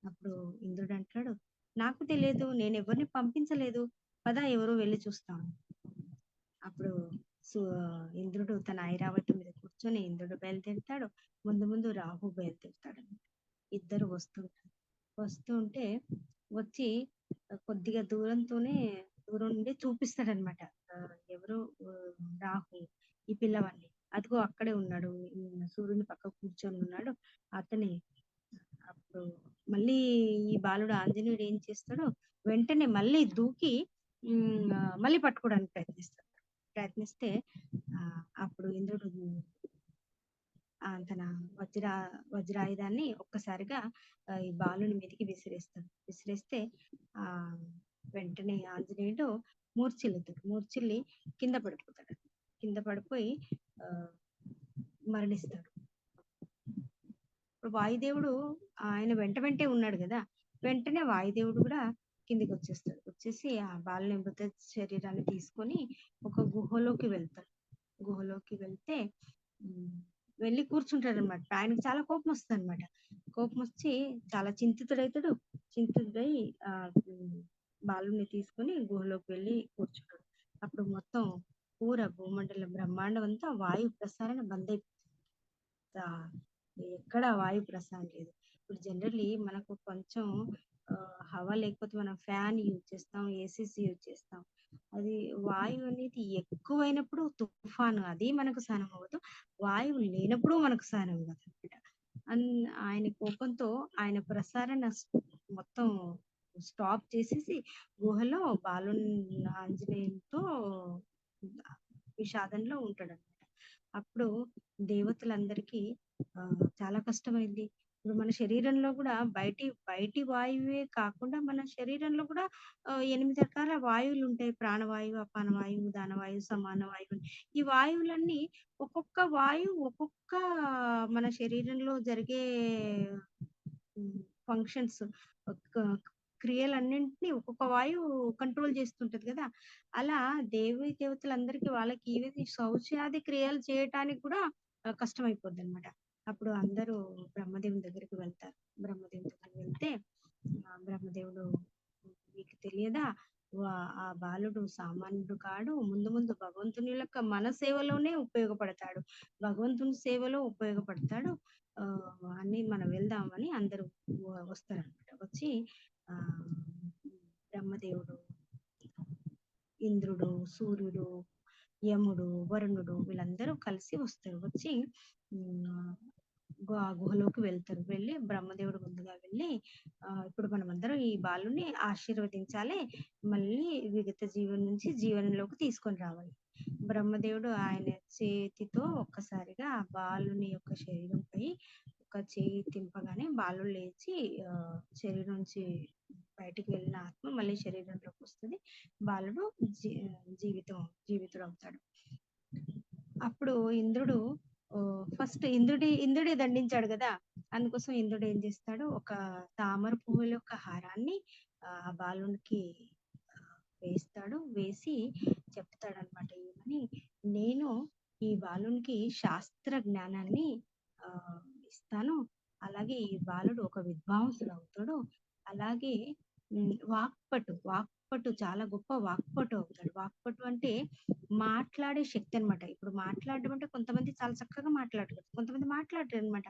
అప్పుడు ఇంద్రుడు అంటాడు, నాకు తెలియదు, నేను ఎవరిని పంపించలేదు, పద ఎవరో వెళ్ళి చూస్తాను. అప్పుడు సు ఇంద్రుడు తన ఐరావతి మీద కూర్చొని ఇంద్రుడు బయలుదేరుతాడు. ముందు ముందు రాహు బయలుదేరుతాడు. ఇద్దరు వస్తూ ఉంటే వచ్చి కొద్దిగా దూరం నుండి చూపిస్తాడనమాట. ఎవరు రాహు ఈ పిల్లవాడిని, అదిగో అక్కడే ఉన్నాడు, సూర్యుని పక్క కూర్చొని ఉన్నాడు అతనే. అప్పుడు మళ్ళీ ఈ బాలుడు ఆంజనేయుడు ఏం చేస్తాడో వెంటనే మళ్ళీ దూకి మళ్ళీ పట్టుకోవడానికి ప్రయత్నిస్తే అప్పుడు ఇంద్రుడు తన వజ్రాయుధాన్ని ఒక్కసారిగా ఈ బాలుని మీదకి విసిరేస్తే ఆ వెంటనే ఆంజనేయుడు మూర్ఛిల్లి కింద పడిపోయి మరణిస్తాడు. ఇప్పుడు వాయుదేవుడు ఆయన వెంటే ఉన్నాడు కదా, వెంటనే వాయుదేవుడు కూడా కిందికి వచ్చేసి ఆ బాలుని మృత శరీరాన్ని తీసుకొని ఒక గుహలోకి వెళ్తే వెళ్ళి కూర్చుంటాడు అనమాట. ఆయనకి చాలా కోపం వస్తుంది అనమాట. కోపం వచ్చి చాలా చింతితుడై ఆ బాలుని తీసుకొని గుహలోకి వెళ్ళి కూర్చుంటాడు. అప్పుడు మొత్తం భూమండలం బ్రహ్మాండం అంతా వాయు ప్రసారణ బంద్ అయిపోతుంది. ఎక్కడ వాయు ప్రసారం లేదు. ఇప్పుడు జనరల్లీ మనకు కొంచెం హవా లేకపోతే మనం ఫ్యాన్ యూజ్ చేస్తాం, ఏసీసీ యూజ్ చేస్తాం. అది వాయువు అనేది ఎక్కువైనప్పుడు తుఫాను అది మనకు సహనం అవ్వదు, వాయువు లేనప్పుడు మనకు సహనం అవ్వదు అనమాట. ఆయన కోపంతో ఆయన ప్రసారణ మొత్తం స్టాప్ చేసేసి గుహలో ఆంజనేయులతో విషాదంలో ఉంటాడు అనమాట. అప్పుడు దేవతలందరికీ చాలా కష్టమైంది. ఇప్పుడు మన శరీరంలో కూడా బయటి వాయువే కాకుండా మన శరీరంలో కూడా 8 రకాల వాయువులు ఉంటాయి. ప్రాణవాయువు, అపానవాయువు, దానవాయువు, సమాన వాయువు. ఈ వాయువులన్నీ ఒక్కొక్క వాయువు ఒక్కొక్క మన శరీరంలో జరిగే ఫంక్షన్స్, క్రియలన్నింటినీ ఒక్కొక్క వాయువు కంట్రోల్ చేస్తుంటది కదా. అలా దేవతలందరికీ వాళ్ళకి ఈవెన్ శౌచాది క్రియలు చేయటానికి కూడా కష్టమైపోద్ది అనమాట. అప్పుడు అందరూ బ్రహ్మదేవుని దగ్గరికి వెళ్తారు. బ్రహ్మదేవుని దగ్గరికి వెళ్తే బ్రహ్మదేవుడు, మీకు తెలియదా, ఆ బాలుడు సామాన్యుడు కాడు, ముందు భగవంతుని యొక్క మన సేవలోనే ఉపయోగపడతాడు, భగవంతుని సేవలో ఉపయోగపడతాడు, అని మనం వెళ్దామని అందరూ వస్తారనమాట. వచ్చి బ్రహ్మదేవుడు, ఇంద్రుడు, సూర్యుడు, యముడు, వరుణుడు వీళ్ళందరూ కలిసి వచ్చి గుహలోకి వెళ్తారు. వెళ్ళి బ్రహ్మదేవుడు ముందుగా వెళ్ళి ఇప్పుడు మనమందరం ఈ బాలుని ఆశీర్వదించాలి, మళ్ళీ విగత జీవనం నుంచి జీవనంలోకి తీసుకొని రావాలి. బ్రహ్మదేవుడు ఆయన చేతితో ఒక్కసారిగా ఆ బాలుని యొక్క శరీరంపై ఒక చేయి తింపగానే బాలు లేచి శరీరం నుంచి బయటికి వెళ్ళిన ఆత్మ మళ్ళీ శరీరంలోకి వస్తుంది. బాలుడు జీవితుడు అవుతాడు. అప్పుడు ఇంద్రుడు ఫస్ట్ ఇంద్రుడే దండించాడు కదా, అందుకోసం ఇంద్రుడు ఏం చేస్తాడు, ఒక తామర పువ్వుల యొక్క హారాన్ని ఆ బాలునికి వేసి చెప్తాడనమాట, ఏమని, నేను ఈ బాలునికి శాస్త్ర జ్ఞానాన్ని ఇస్తాను, అలాగే ఈ బాలుడు ఒక విద్వాంసుడు అవుతాడు, అలాగే వాక్పటు చాలా గొప్ప వాక్పటు అవుతాడు. వాక్పటు అంటే మాట్లాడే శక్తి అనమాట. ఇప్పుడు మాట్లాడడం అంటే కొంతమంది చాలా చక్కగా మాట్లాడతారు, కొంతమంది మాట్లాడరు అనమాట.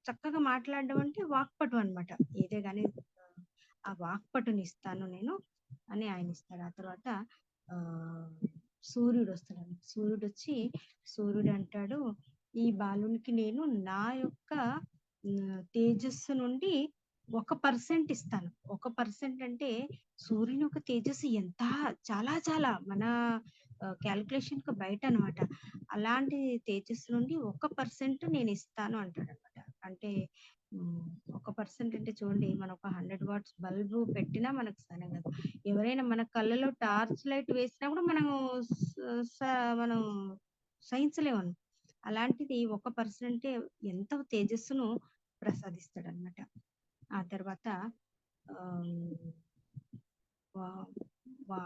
చక్కగా మాట్లాడడం అంటే వాక్పటు అన్నమాట. ఏదే గాని ఆ వాక్పటునిస్తాను నేను అని ఆయన ఇస్తాడు. ఆ తర్వాత ఆహ్, సూర్యుడొస్తాడండి. సూర్యుడంటాడు, "ఈ బాలునికి నేను నా యొక్క తేజస్సు నుండి 1% ఇస్తాను." 1% అంటే సూర్యుని యొక్క తేజస్సు ఎంత చాలా చాలా మన క్యాలిక్యులేషన్‌కి బయటనమాట. అలాంటి తేజస్సు నుండి 1% నేనిస్తాను అంటాడనమాట. అంటే హ్మ్. 1% అంటే చూడండి మనం ఒక 100 వాట్స్ బల్బు పెట్టినా మనకు సరైన కాదు. ఎవరైనా మన కళ్ళలో టార్చ్ లైట్ వేసినా కూడా మనము స స మనం సహించలేమను. అలాంటిది 1% ఎంత తేజస్సును ప్రసాదిస్తాడనమాట. ఆ తర్వాత ఆహ్, వా వా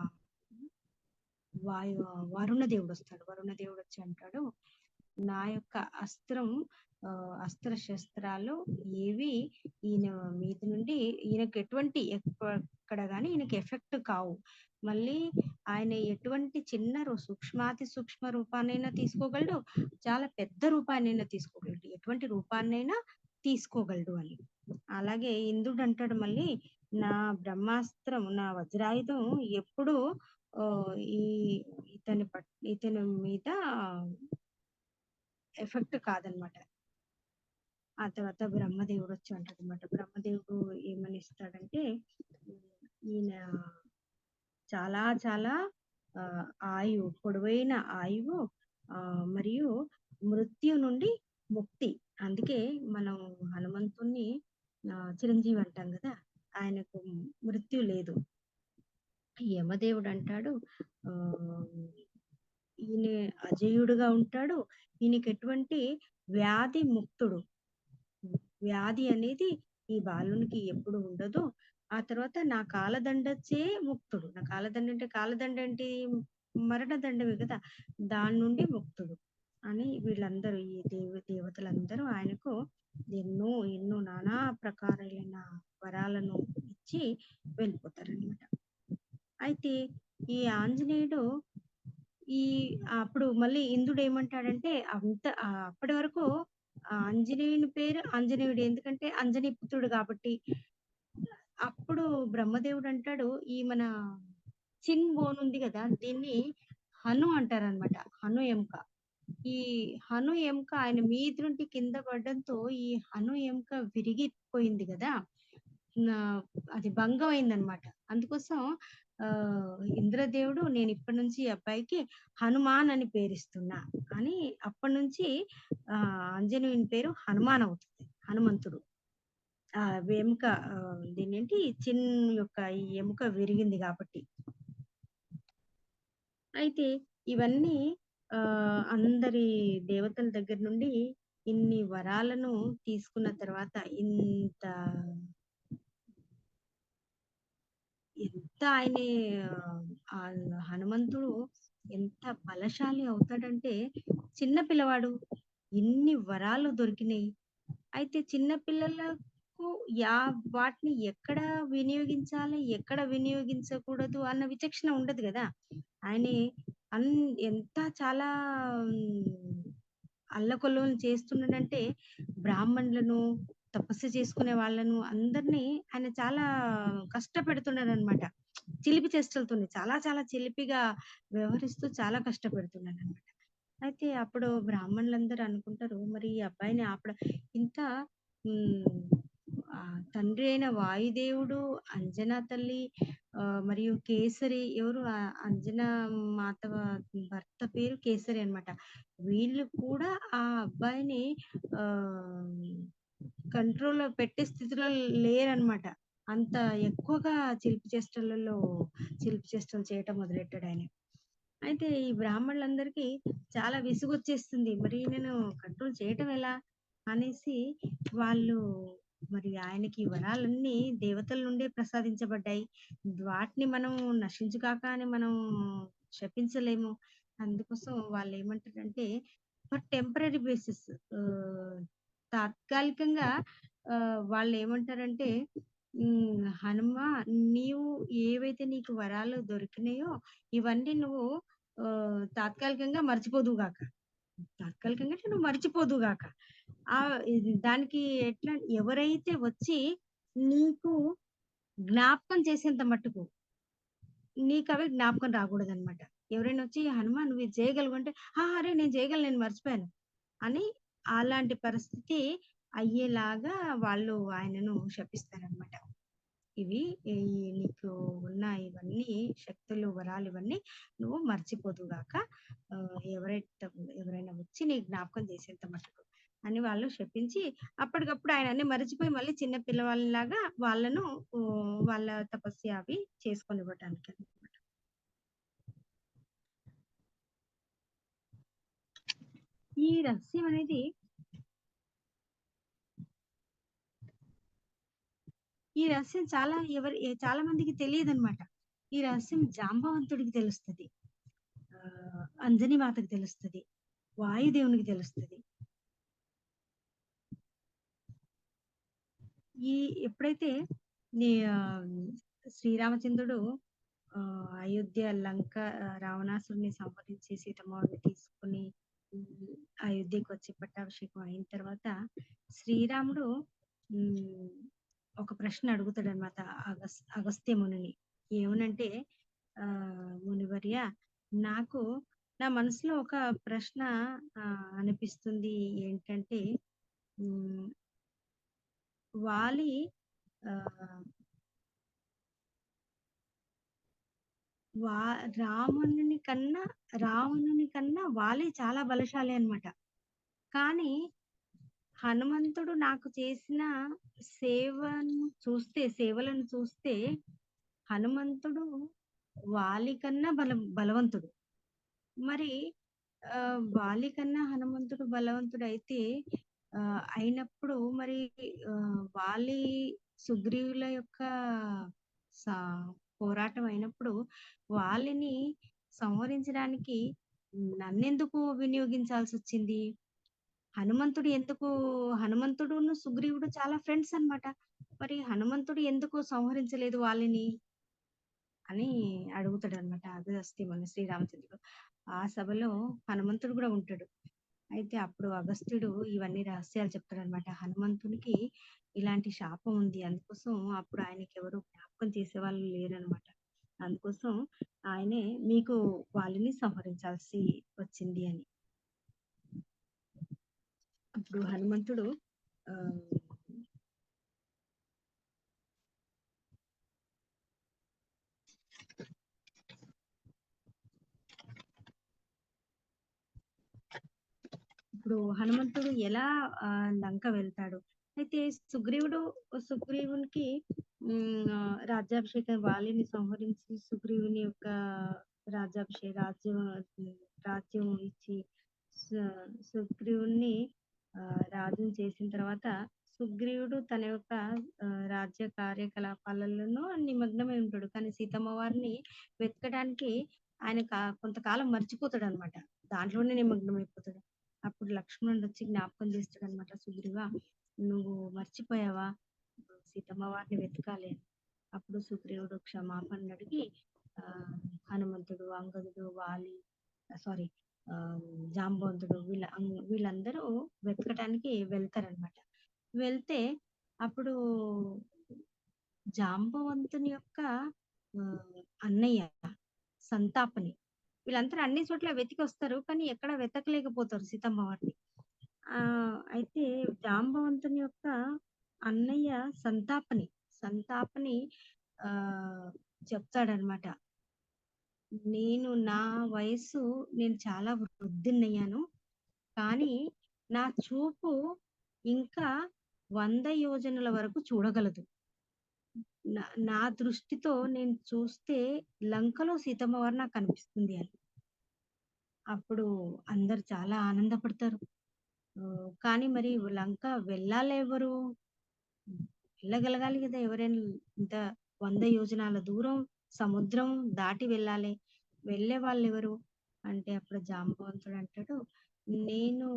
వాయు వరుణ దేవుడొస్తాడు. వరుణ దేవుడొచ్చి అంటాడు, నా యొక్క అస్త్ర శస్త్రాలు ఏవి ఈయన మీద నుండి ఈయనకు ఎటువంటి ఎక్కడ గాని ఈయనకి ఎఫెక్ట్ కావు. మళ్ళీ ఆయన ఎటువంటి చిన్న సూక్ష్మాతి సూక్ష్మ రూపాన్నైనా తీసుకోగలడు. చాలా పెద్ద రూపాన్నైనా తీసుకోగలడు. ఎటువంటి రూపాన్నైనా తీసుకోగలడు అని. అలాగే ఇంద్రుడంటాడు మళ్ళీ, నా బ్రహ్మాస్త్రం, నా వజ్రాయుధం ఎప్పుడూ ఈ ఇతని మీద ఎఫెక్ట్ కాదనమాట. ఆ తర్వాత బ్రహ్మదేవుడొచ్చి అంటాడనమాట. బ్రహ్మదేవుడు ఏమని ఇస్తాడంటే, ఈయన చాలా చాలా ఆహ్, పొడవైన ఆయువు మరియు మృత్యు నుండి ముక్తి. అందుకే మనం హనుమంతుడిని చిరంజీవి అంటాం గదా! ఆయనకు మృత్యు లేదు. యమదేవుడంటాడు ఆహ్, ఈయన అజేయుడుగా ఉంటాడు. ఈయనకెటువంటి వ్యాధి ముక్తుడు. వ్యాధి అనేది ఈ బాలునికి ఎప్పుడు ఉండదు. ఆ తర్వాత నా కాలదండచే ముక్తుడు. నా కాలదండ అంటే కాలదండ ఏంటి? మరణదండమే గదా! దాని నుండి ముక్తుడు అని వీళ్ళందరూ ఈ దేవతలందరూ ఆయనకు ఎన్నో ఎన్నో నానా ప్రకారాలైన వరాలను ఇచ్చి వెళ్ళిపోతారనమాట. అయితే ఈ ఆంజనేయుడు ఈ అప్పుడు మళ్ళీ ఇంద్రుడు ఏమంటాడంటే అప్పటి వరకు ఆంజనేయుని పేరు ఆంజనేయుడు. ఎందుకంటే అంజనీ పుత్రుడు కాబట్టి. అప్పుడు బ్రహ్మదేవుడు అంటాడు, ఈ మన చిన్ బోన్ ఉంది గదా! దీన్ని హను అంటారనమాట. హను ఎముక. ఈ హను ఎముక ఆయన మీద నుండి కింద పడడంతో ఈ హను ఎముక విరిగిపోయింది గదా! నా అది భంగం అయిందనమాట. అందుకోసం ఇంద్రదేవుడు నేను ఇప్పటి నుంచి ఈ అబ్బాయికి హనుమాన్ అని పేరిస్తున్నా అని అప్పటినుంచి ఆంజనేయుని పేరు హనుమాన్ అవుతుంది. హనుమంతుడు. ఎముక దీన్నేంటి చిన్ యొక్క ఈ ఎముక విరిగింది గాబట్టి. అయితే ఇవన్నీ అందరి దేవతల దగ్గర నుండి ఇన్ని వరాలను తీసుకున్న తర్వాత ఎంత ఆయనే హనుమంతుడు ఎంత బలశాలి అవుతాడంటే చిన్న పిల్లవాడు. ఇన్ని వరాలు దొరికినాయి. అయితే చిన్న పిల్లలకు వాటిని ఎక్కడ వినియోగించాలి, ఎక్కడ వినియోగించకూడదు అన్న విచక్షణ ఉండదు గదా! ఆయనే అన్ ఎంత చాలా అల్లకల్లోలం చేస్తున్నాడంటే బ్రాహ్మణులను, తపస్సు చేసుకునే వాళ్ళను అందరినీ ఆయన చాలా కష్టపెడుతున్నాడనమాట. చిలిపి చేష్టలతోని చాలా చాలా చిలిపిగా వ్యవహరిస్తూ చాలా కష్టపెడుతున్నాడనమాట. అయితే అప్పుడు బ్రాహ్మణులందరూ అనుకుంటారు, మరి ఈ అబ్బాయిని ఇంత హ్మ్. తండ్రి అయిన వాయుదేవుడు, అంజనా తల్లి మరియు కేసరి ఎవరు అంజనా మాత భర్త పేరు కేసరి అన్నమాట. వీళ్ళు కూడా ఆ అబ్బాయిని ఆహ్, కంట్రోల్‌లో పెట్టే స్థితిలో లేరనమాట. అంత ఎక్కువగా చిలిపి చేష్టలు చేయటం మొదలెట్టాడాయన. అయితే ఈ బ్రాహ్మణులందరికీ చాలా విసుగొచ్చేస్తుంది. మరి ఈయనను కంట్రోల్ చేయటం ఎలా? అనేసి వాళ్ళు మరి ఆయనకి ఈ వరాలన్నీ దేవతల నుండే ప్రసాదించబడ్డాయి. వాటిని మనం నశించుగాక అని మనం శపించలేము. అందుకోసం వాళ్ళేమంటారంటే ఫర్ టెంపరరీ బేసిస్ ఆహ్, తాత్కాలికంగా వాళ్ళేమంటారంటే హనుమ నీవు ఏవైతే నీకు వరాలు దొరికినాయో ఇవన్నీ నువ్వు తాత్కాలికంగా మర్చిపోదువుగాక. తాత్కాలికంగా అంటే నువ్వు మర్చిపోదువుగాక. దానికి ఎట్లా ఎవరైతే వచ్చి నీకు జ్ఞాపకం చేసేంత మట్టుకు నీకవి జ్ఞాపకం రాకూడదనమాట. ఎవరైనా వచ్చి హనుమాన్ నువ్వు ఇది చేయగలవు అంటే, అరే! నేను చేయగలను నేను మర్చిపోయాను అని అలాంటి పరిస్థితి అయ్యేలాగా వాళ్ళు ఆయనను శపిస్తారనమాట. ఇవి ఈ నీకు ఉన్న ఇవన్నీ శక్తులు, వరాలు ఇవన్నీ నువ్వు మర్చిపోదువుగాక. ఎవరైనా వచ్చి నీ జ్ఞాపకం చేసేంత మట్టుకు అని వాళ్ళు శపించి, అప్పటికప్పుడు ఆయన అన్ని మరిచిపోయి మళ్ళీ చిన్న పిల్లవాళ్ళలాగా వాళ్ళను వాళ్ళ తపస్య అవి చేసుకొనివ్వటానికి అన్నమాట. ఈ రహస్యం అనేది చాలా మందికి తెలియదన్నమాట. ఈ రహస్యం జాంబవంతుడికి తెలుస్తది. అంజని మాతకి తెలుస్తది. వాయుదేవునికి తెలుస్తది. ఎప్పుడైతే శ్రీరామచంద్రుడు అయోధ్య లంక రావణాసురుని సంహరించి సీతమ్మవారిని తీసుకుని అయోధ్యకి వచ్చి పట్టాభిషేకం అయిన తర్వాత శ్రీరాముడు ఒక ప్రశ్న అడుగుతాడనమాట అగస్త్య మునిని. ఏమనంటే మునివర్య, నాకు నా మనసులో ఒక ప్రశ్న అనిపిస్తుంది. ఏంటంటే వాలి రావణుని కన్నా వాలి చాలా బలశాలి అన్నమాట. కానీ హనుమంతుడు నాకు చేసిన సేవలను చూస్తే హనుమంతుడు వాలి కన్నా బలవంతుడు. మరి వాలి కన్నా హనుమంతుడు బలవంతుడు అయితే అయినప్పుడు మరి వాలి సుగ్రీవుల యొక్క పోరాటం అయినప్పుడు వాళ్ళని సంహరించడానికి నన్నెందుకు వినియోగించాల్సి వచ్చింది? హనుమంతుడును సుగ్రీవుడు చాలా ఫ్రెండ్స్ అన్నమాట. మరి హనుమంతుడు ఎందుకు సంహరించలేదు వాళ్ళని అని అడుగుతాడు అనమాట అగస్త్యముని శ్రీరామచంద్రుడు. ఆ సభలో హనుమంతుడు కూడా ఉంటాడు. అయితే అప్పుడు అగస్త్యుడు ఇవన్నీ రహస్యాలు చెప్తాడనమాట. హనుమంతునికి ఇలాంటి శాపం ఉంది, అందుకోసం అప్పుడు ఆయనకి ఎవరు జ్ఞాపకం చేసేవాళ్ళు లేరనమాట. అందుకోసం ఆయనే మీకు వాళ్ళని సంహరించాల్సి వచ్చింది అని. అప్పుడు హనుమంతుడు ఎలా లంక వెళ్తాడు? అయితే సుగ్రీవునికి రాజ్యాభిషేకం వాలిని సంహరించి సుగ్రీవుని యొక్క రాజ్యం ఇచ్చి సుగ్రీవుని రాజుని చేసిన తర్వాత సుగ్రీవుడు తన యొక్క రాజ్య కార్యకలాపాలలో నిమగ్నమై ఉంటాడు. కానీ సీతమ్మ వారిని వెతకడానికి ఆయన కొంతకాలం మర్చిపోతాడు అనమాట. దాంట్లోనే నిమగ్నమైపోతాడు. అప్పుడు లక్ష్మణుడు వచ్చి జ్ఞాపకం చేస్తాడు అనమాట. సుగ్రీవ, నువ్వు మర్చిపోయావా? సీతమ్మ వారిని వెతకాలి. అప్పుడు సుగ్రీవుడు క్షమాపణ అడిగి హనుమంతుడు, అంగదుడు, జాంబవంతుడు వీళ్ళందరూ వెతకటానికి వెళ్తారనమాట. వెళ్తే అప్పుడు జాంబవంతుని యొక్క అన్నయ్య సంతాపని వీళ్ళందరూ అన్ని చోట్ల వెతికి వస్తారు, కానీ ఎక్కడ వెతకలేకపోతారు సీతమ్మ వారిని. అయితే జాంబవంతుని యొక్క అన్నయ్య సంతాపని చెప్తాడనమాట. నా వయసు నేను చాలా వృద్ధినయ్యాను, కానీ నా చూపు ఇంకా 100 యోజనల వరకు చూడగలదు. నా దృష్టితో నేను చూస్తే లంకలో సీతమ్మ వారు నాకు కనిపిస్తుంది అని. అప్పుడు అందరు చాలా ఆనందపడతారు. కానీ మరి లంక వెళ్ళాలెవరు? వెళ్ళగలగాలి కదా ఎవరైనా. ఇంత 100 యోజనాల దూరం సముద్రం దాటి వెళ్ళాలి. వెళ్ళే వాళ్ళు ఎవరు అంటే అప్పుడు జాంబవంతుడు అంటాడు, నేను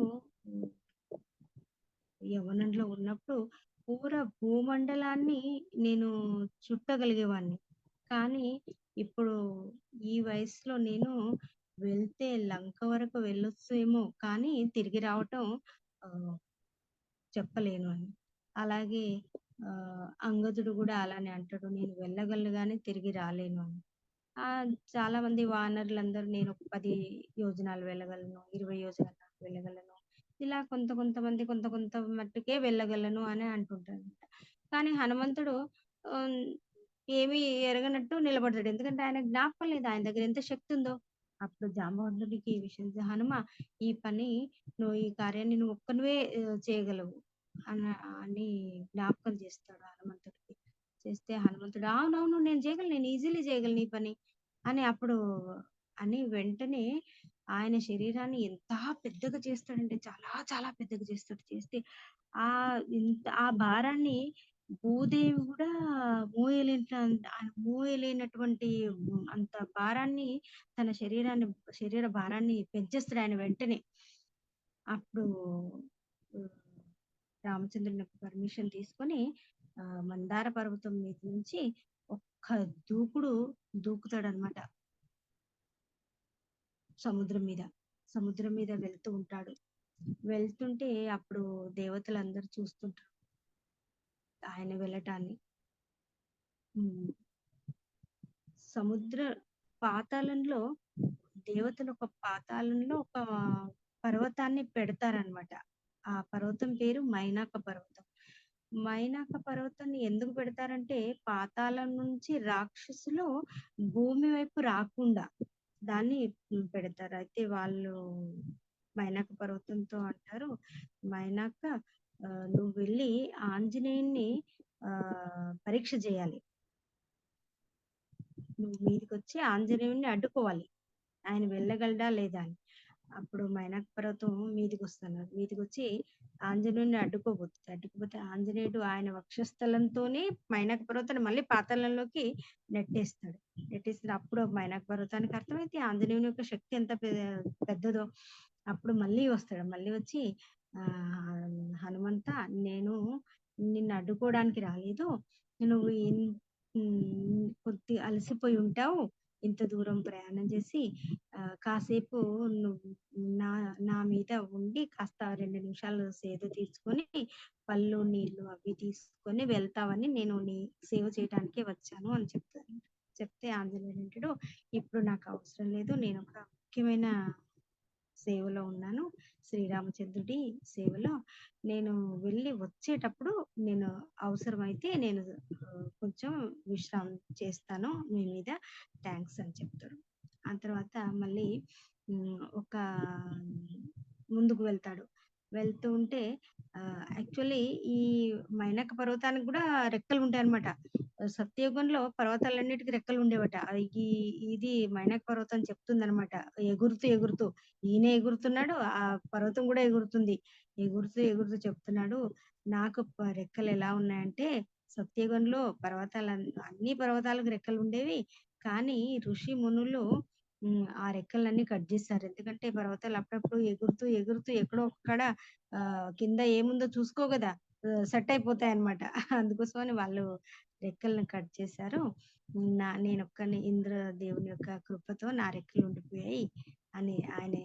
యవ్వనంలో ఉన్నప్పుడు పూరా భూమండలాన్ని నేను చుట్టగలిగేవాడిని, కానీ ఇప్పుడు ఈ వయసులో నేను వెళ్తే లంక వరకు వెళ్ళొచ్చు ఏమో, కానీ తిరిగి రావటం చెప్పలేను అని. అలాగే అంగదుడు కూడా అలానే అంటాడు, నేను వెళ్ళగలను గాని తిరిగి రాలేను అని. చాలా మంది వానరులందరూ నేను ఒక 10 యోజనాలు వెళ్ళగలను, 20 యోజనాలు వెళ్ళగలను. ఇలా కొంత మట్టుకే వెళ్ళగలను అని అంటుంటారనమాట. కానీ హనుమంతుడు ఆహ్, ఏమీ ఎరగనట్టు నిలబడతాడు. ఎందుకంటే ఆయనకు జ్ఞాపకం లేదు ఆయన దగ్గర ఎంత శక్తి ఉందో. అప్పుడు జాంబవంతుడికి ఈ విషయం హనుమ, ఈ పని ఈ కార్యాన్ని నువ్వు ఒక్కనివే చేయగలవు అన అని జ్ఞాపకం చేస్తాడు హనుమంతుడికి. చేస్తే హనుమంతుడు, అవునవును నేను చేయగలను, నేను ఈజీలీ చేయగలను ఈ పని అని అప్పుడు అని వెంటనే ఆయన శరీరాన్ని ఎంత పెద్దగా చేస్తాడంటే చాలా చాలా పెద్దగా చేస్తాడు. చేస్తే ఆ భారాన్ని భూదేవి కూడా మోయలేనటువంటి అంత భారాన్ని తన శరీర భారాన్ని పెంచేస్తాడు ఆయన వెంటనే. అప్పుడు ఉమ్, రామచంద్రుని పర్మిషన్ తీసుకొని మందార పర్వతం మీద నుంచి ఒక్క దూకుతాడనమాట సముద్రం మీద వెళ్తూ ఉంటాడు. వెళ్తుంటే అప్పుడు దేవతలందరూ చూస్తుంటారు ఆయన వెళ్ళటాన్ని. ఉమ్, సముద్ర పాతాళంలో దేవతలు ఒక పర్వతాన్ని పెడతారనమాట. ఆ పర్వతం పేరు మైనాక పర్వతం. మైనాక పర్వతాన్ని ఎందుకు పెడతారంటే పాతాళం నుంచి రాక్షసులు భూమి వైపు రాకుండా దాన్ని పెడతారు. అయితే వాళ్ళు మైనాక పర్వతంతో అంటారు, మైనాక నువ్వు వెళ్ళి ఆంజనేయుని పరీక్ష చేయాలి, నువ్వు మీదికి వచ్చి ఆంజనేయుడిని అడ్డుకోవాలి, ఆయన వెళ్ళగలడా లేదా అని. అప్పుడు మైనాక పర్వతం మీదికి వచ్చి ఆంజనేయుడిని అడ్డుకోపోతే ఆంజనేయుడు ఆయన వక్షస్థలంతోనే మైనాక పర్వతాన్ని మళ్ళీ పాతాళంలోకి నెట్టేస్తాడు. అప్పుడు మైనాక పర్వతానికి అర్థమైతే ఆంజనేయుని యొక్క శక్తి ఎంత పెద్దదో. అప్పుడు మళ్ళీ వచ్చి హనుమంత, నేను నిన్ను అడ్డుకోవడానికి రాలేదు, నువ్వు కొద్ది అలసిపోయి ఉంటావు, ఇంత దూరం ప్రయాణం చేసి కాసేపు నువ్వు నా మీద ఉండి కాస్త 2 నిమిషాలు సేద తీర్చుకొని పళ్ళు నీళ్లు అవి తీసుకొని వెళ్తావని నేను నీ సేవ చేయడానికే వచ్చాను అని చెప్తే ఆంజనేయుడు అంటాడు, ఇప్పుడు నాకు అవసరం లేదు, నేను ఒక ముఖ్యమైన సేవలో ఉన్నాను, శ్రీరామచంద్రుడి సేవలో. నేను వెళ్ళి వచ్చేటప్పుడు నేను అవసరమైతే నేను కొంచెం విశ్రాంతి చేస్తాను, మీ మీద థ్యాంక్స్ అని చెప్తాడు. ఆ తర్వాత మళ్ళీ ఒక ముందుకు వెళ్తూ ఉంటే యాక్చువల్లీ ఈ మైనాక పర్వతానికి కూడా రెక్కలు ఉంటాయన్నమాట. సత్యయుగంలో పర్వతాలన్నిటికీ రెక్కలు ఉండేవట. ఇది మైనాక పర్వతం చెప్తుందన్నమాట. ఎగురుతూ ఈయన ఎగురుతున్నాడు, ఆ పర్వతం కూడా ఎగురుతూ చెప్తున్నాడు, నాకు రెక్కలు ఎలా ఉన్నాయంటే సత్యయుగంలో అన్ని పర్వతాలకు రెక్కలు ఉండేవి, కానీ ఋషి మునులు ఆ రెక్కలన్నీ కట్ చేస్తారు. ఎందుకంటే పర్వతాలు అప్పుడప్పుడు ఎగురుతూ ఎక్కడో ఒక్కడ కింద ఏముందో చూసుకో కదా, సెట్ అయిపోతాయి అన్నమాట. అందుకోసమని వాళ్ళు రెక్కలను కట్ చేశారు. నేనొక్కని ఇంద్ర దేవుని యొక్క కృపతో నా రెక్కలు ఉండిపోయాయి అని ఆయన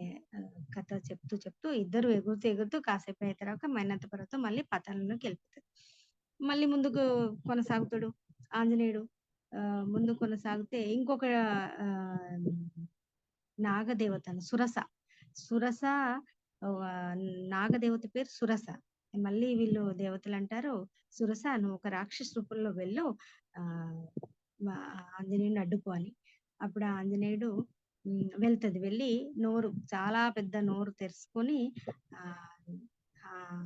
కథ చెప్తూ ఇద్దరు ఎగురుతూ కాసేపు అయిన తర్వాత మైనాక పర్వతం మళ్ళీ పాతాళంలోకి వెళ్ళిపోతారు. మళ్ళీ ముందుకు కొనసాగుతాడు ఆంజనేయుడు. ముందు కొనసాగితే ఇంకొక నాగదేవతను సురస నాగదేవత పేరు సురస. మళ్ళీ వీళ్ళు దేవతలు అంటారు, సురస నువ్వు ఒక రాక్షస రూపంలో వెళ్ళు ఆంజనేయుని అడ్డుకో అని. అప్పుడు ఆంజనేయుడు వెళ్ళి చాలా పెద్ద నోరు తెరుచుకొని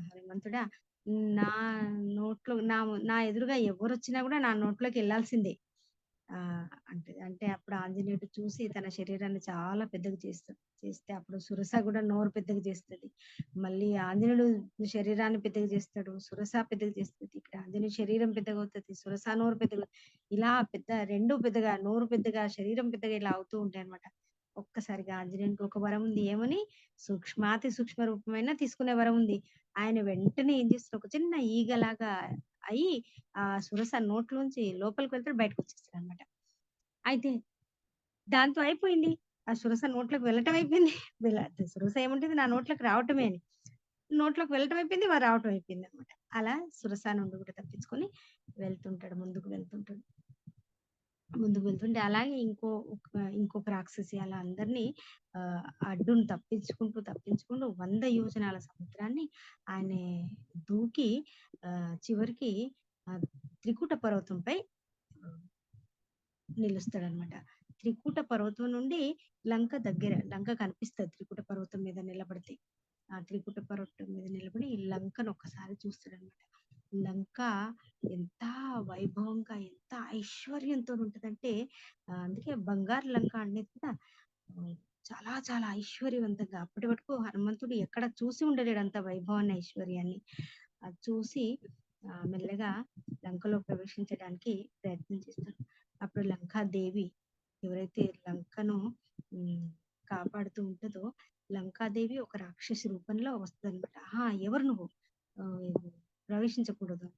హనుమంతుడా, నా నోట్లో నా ఎదురుగా ఎవరు వచ్చినా కూడా నా నోట్లోకి వెళ్ళాల్సిందే అంటే అప్పుడు ఆంజనేయుడు చూసి తన శరీరాన్ని చాలా పెద్దగా చేస్తే అప్పుడు సురస కూడా నోరు పెద్దగా చేస్తుంది. మళ్ళీ ఆంజనేయుడు శరీరాన్ని పెద్దగా చేస్తాడు, సురస పెద్దగా చేస్తుంది. ఇక్కడ ఆంజనేయుడు శరీరం పెద్దగా అవుతుంది, సురస నోరు పెద్దగా, ఇలా రెండు పెద్దగా, నోరు పెద్దగా శరీరం పెద్దగా ఇలా అవుతూ ఉంటాయి అన్నమాట. ఒక్కసారిగా ఆంజనేయునికి ఒక వరం ఉంది, ఏమని సూక్ష్మాతి సూక్ష్మ రూపమైన తీసుకునే వరం ఉంది. ఆయన వెంటనే ఏం చేస్తారు, ఒక చిన్న ఈగలాగా అయి ఆ సురస నోట్లోంచి లోపలికి వెళ్తాడు, బయటకు వచ్చేస్తాడు అనమాట. అయితే దాంతో అయిపోయింది, ఆ సురస నోట్లోకి వెళ్ళటం అయిపోయింది. సురస ఏముంటుంది, నా నోట్లోకి రావటమే అని. నోట్లోకి వెళ్ళటం అయిపోయింది, రావటం అయిపోయింది అనమాట. అలా సురస నుండి కూడా తప్పించుకొని వెళ్తుంటాడు, ముందుకు వెళ్తుంటే అలాగే ఇంకొక రాక్షసి అలా అందరినీ అడ్డును తప్పించుకుంటూ 100 యోజనాల సముద్రాన్ని ఆయన దూకి చివరికి త్రికూట పర్వతంపై నిలుస్తాడనమాట. త్రికూట పర్వతం నుండి లంక కనిపిస్తుంది. త్రికూట పర్వతం మీద నిలబడితే ఆ త్రికూట పర్వతం మీద నిలబడి లంకను ఒక్కసారి చూస్తాడనమాట. లంక ఎంత వైభవంగా, ఎంత ఐశ్వర్యంతో ఉంటదంటే అందుకే బంగారు లంక అనేది కూడా చాలా చాలా ఐశ్వర్యవంతంగా. అప్పటి వరకు హనుమంతుడు ఎక్కడ చూసి ఉండలేడు అంత వైభవాన్ని, ఐశ్వర్యాన్ని. అది చూసి మెల్లగా లంకలో ప్రవేశించడానికి ప్రయత్నం చేస్తాడు. అప్పుడు లంకాదేవి, ఎవరైతే లంకను కాపాడుతూ ఉంటుందో, లంకాదేవి ఒక రాక్షసి రూపంలో వస్తుంది అనమాట. ఎవరు నువ్వు, ప్రవేశించకూడదు.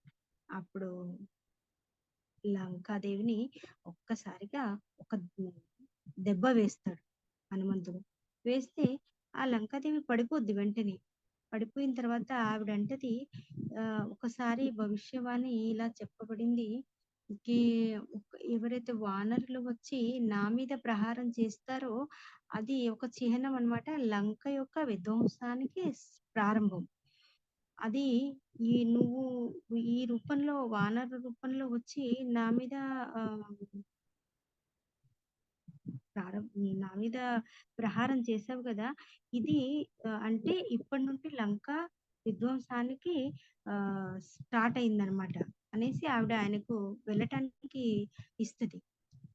అప్పుడు లంకాదేవిని ఒక్కసారిగా ఒక దెబ్బ వేస్తాడు హనుమంతుడు. వేస్తే ఆ లంకాదేవి పడిపోద్ది. వెంటనే పడిపోయిన తర్వాత ఆవిడ అంటది, ఒకసారి భవిష్యవాణి ఇలా చెప్పబడింది, ఎవరైతే వానరులు వచ్చి నా మీద ప్రహారం చేస్తారో అది ఒక చిహ్నం అన్నమాట, లంక యొక్క విధ్వంసానికి ప్రారంభం. అది నువ్వు ఈ రూపంలో, వానర రూపంలో వచ్చి నా మీద ప్రహారం చేసావు కదా, ఇది అంటే ఇప్పటి నుండి లంక విధ్వంసానికి స్టార్ట్ అయిందనమాట అనేసి ఆవిడ ఆయనకు వెళ్ళటానికి ఇస్తుంది.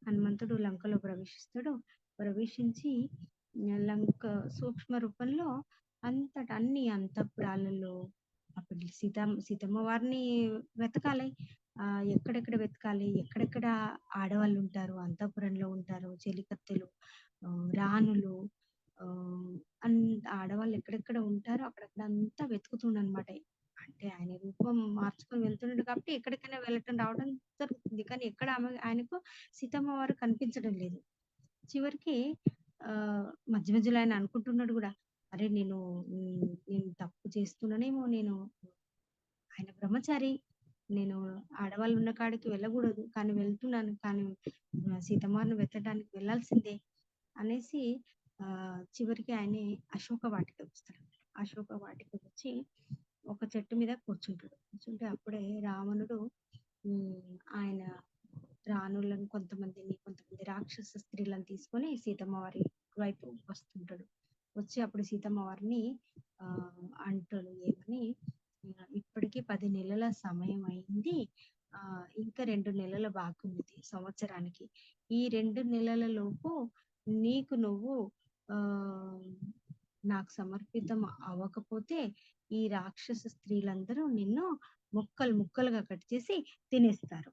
హనుమంతుడు లంకలో ప్రవేశించి లంక సూక్ష్మ రూపంలో అన్ని అంతఃపురాలలో అప్పుడు సీతమ్మ వారిని వెతకాలి. ఎక్కడెక్కడ వెతకాలి, ఎక్కడెక్కడ ఆడవాళ్ళు ఉంటారు, అంతఃపురంలో ఉంటారు, చెలికత్తెలు, రాణులు, ఆడవాళ్ళు ఎక్కడెక్కడ ఉంటారో అక్కడక్కడ అంతా వెతుకుతుండనమాట. అంటే ఆయన రూపం మార్చుకొని వెళ్తున్నాడు కాబట్టి ఎక్కడికైనా వెళ్ళటం రావడం జరుగుతుంది. కానీ ఎక్కడ ఆయనకు సీతమ్మ వారు కనిపించడం లేదు. చివరికి మధ్య మధ్యలో ఆయన అనుకుంటున్నాడు కూడా, అరే నేను తప్పు చేస్తున్నానేమో, ఆయన బ్రహ్మచారి, నేను ఆడవాళ్ళు ఉన్న కాడికి వెళ్ళకూడదు, కానీ వెళ్తున్నాను, కానీ సీతమ్మవారిని వెతకడానికి వెళ్ళాల్సిందే అనేసి చివరికి ఆయన అశోక వాటికకు వస్తాడు. అశోక వాటికకు వచ్చి ఒక చెట్టు మీద కూర్చుంటే అప్పుడే రావణుడు ఆయన రాణులను కొంతమంది రాక్షస స్త్రీలను తీసుకొని సీతమ్మ వారి వైపు వస్తుంటాడు. వచ్చి అప్పుడు సీతమ్మ వారిని అంటాడు, ఏమని, ఇప్పటికి 10 నెలల సమయం అయింది, ఇంకా 2 నెలల బాగుంది సంవత్సరానికి. ఈ 2 నెలల లోపు నీకు నువ్వు నాకు సమర్పితం అవ్వకపోతే ఈ రాక్షస స్త్రీలందరూ నిన్ను ముక్కలుగా కట్ చేసి తినేస్తారు,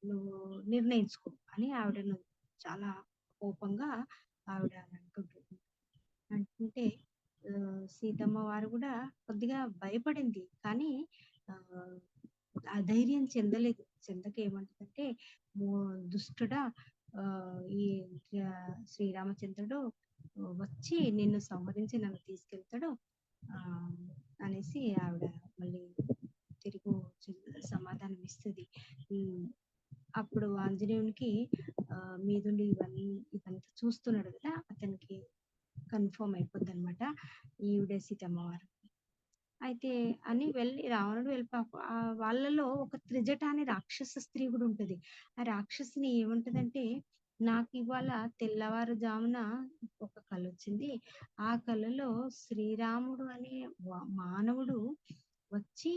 నువ్వు నిర్ణయించుకో అని ఆవిడను చాలా కోపంగా ఆవిడ అంటుంటే సీతమ్మ వారు కూడా కొద్దిగా భయపడింది. కానీ అధైర్యం చెందక ఏమంటుందంటే, దుష్టుడా, ఈ శ్రీరామచంద్రుడు వచ్చి నిన్ను సంహరించి నన్ను తీసుకెళ్తాడు అనేసి ఆవిడ మళ్ళీ తిరిగి సమాధానం ఇస్తుంది. అప్పుడు ఆంజనేయునికి మీదుండి ఇదంతా చూస్తున్నాడు కదా, అతనికి కన్ఫర్మ్ అయిపోద్ది అనమాట, ఈవిడే సీతమ్మవారు. అయితే అని రావణుడు వాళ్ళలో ఒక త్రిజట అనే రాక్షస స్త్రీ కూడా ఉంటది. ఆ రాక్షసిని ఏముంటదంటే, నాకు ఇవాళ తెల్లవారుజామున ఒక కళ వచ్చింది, ఆ కళలో శ్రీరాముడు అనే మానవుడు వచ్చి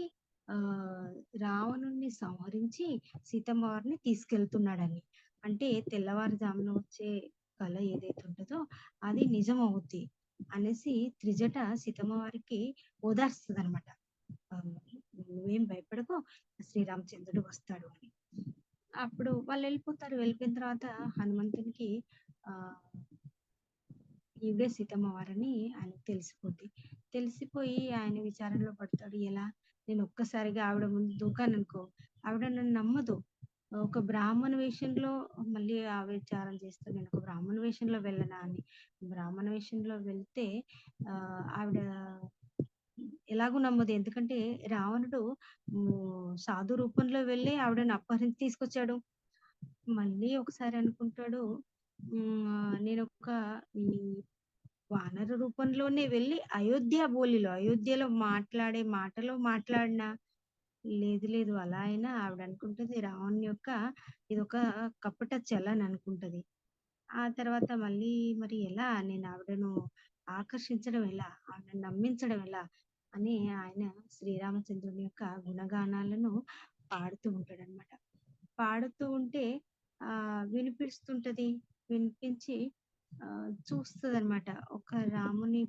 రావణుణ్ణి సంహరించి సీతమ్మ వారిని తీసుకెళ్తున్నాడని. అంటే తెల్లవారుజామున వచ్చే కళ ఏదైతే ఉంటుందో అది నిజం అవుద్ది అనేసి త్రిజట సీతమ్మ వారికి ఓదార్స్తుంది అనమాట. నువ్వేం భయపడకు, శ్రీరామచంద్రుడు వస్తాడు అని. అప్పుడు వాళ్ళు వెళ్ళిపోయిన తర్వాత హనుమంతునికి ఈవిడే సీతమ్మ వారని ఆయనకు తెలిసిపోయి ఆయన విచారంలో పడతాడు. ఎలా, నేను ఒక్కసారిగా ఆవిడ ముందు దూకాననుకో, ఆవిడ నన్ను నమ్మదు. ఒక బ్రాహ్మణ వేషంలో మళ్ళీ ఆ విచారం చేస్తాను, నేను ఒక బ్రాహ్మణ వేషంలో వెళ్ళనా అని. బ్రాహ్మణ వేషంలో వెళ్తే ఆవిడ ఎలాగూ నమ్మదు. ఎందుకంటే రావణుడు సాధు రూపంలో వెళ్ళి ఆవిడని అపహరించి తీసుకొచ్చాడు. మళ్ళీ ఒకసారి అనుకుంటాడు, నేనొక ఈ వానర రూపంలోనే వెళ్ళి అయోధ్యలో మాట్లాడే మాటలో మాట్లాడినా లేదు లేదు అలా అయినా ఆవిడ అనుకుంటది రావణుని యొక్క ఇదొక కపట చలన అనుకుంటది. ఆ తర్వాత మళ్ళీ మరి ఎలా నేను ఆవిడను ఆకర్షించడం ఎలా? ఆవిడని నమ్మించడం ఎలా? అని ఆయన శ్రీరామచంద్రుని యొక్క గుణగానాలను పాడుతూ ఉంటాడనమాట. పాడుతూ ఉంటే వినిపిస్తుంటది. వినిపించి చూస్తదనమాట. ఒక రాముని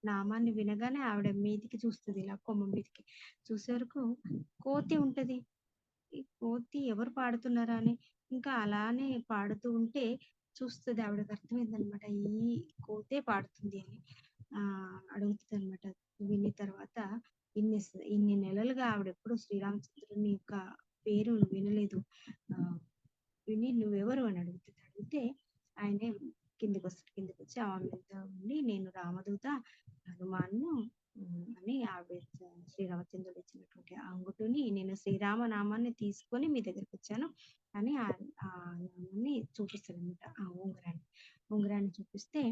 నామాన్ని వినగానే ఆవిడ మీదికి చూస్తది. ఇలా కొమ్మ మీదికి. చూసే వరకు కోతి ఉంటది. ఈ కోతి ఎవరు పాడుతున్నారా అని ఇంకా అలానే పాడుతూ ఉంటే చూస్తది. ఆవిడకి అర్థమైందనమాట. ఈ కోతే పాడుతుంది అని. అడుగుతదనమాట. విన్న తర్వాత ఇన్ని నెలలుగా ఆవిడెప్పుడు శ్రీరామచంద్రుని యొక్క పేరు వినలేదు. విని నువ్వెవరు అని అడుగుతది. అడిగితే ఆయనే కిందికొస్తాడు. కిందికొచ్చి ఆమె మీద ఉండి నేను రామదూత హనుమాన్ను అని ఆవిడ శ్రీరామచంద్రుడు ఇచ్చినటువంటి ఆ అంగుటుని నేను శ్రీరామ నామాన్ని తీసుకొని మీ దగ్గరికి వచ్చాను అని ఆ నామాన్ని చూపిస్తాడనమాట. ఆ ఉంగరాన్ని చూపిస్తే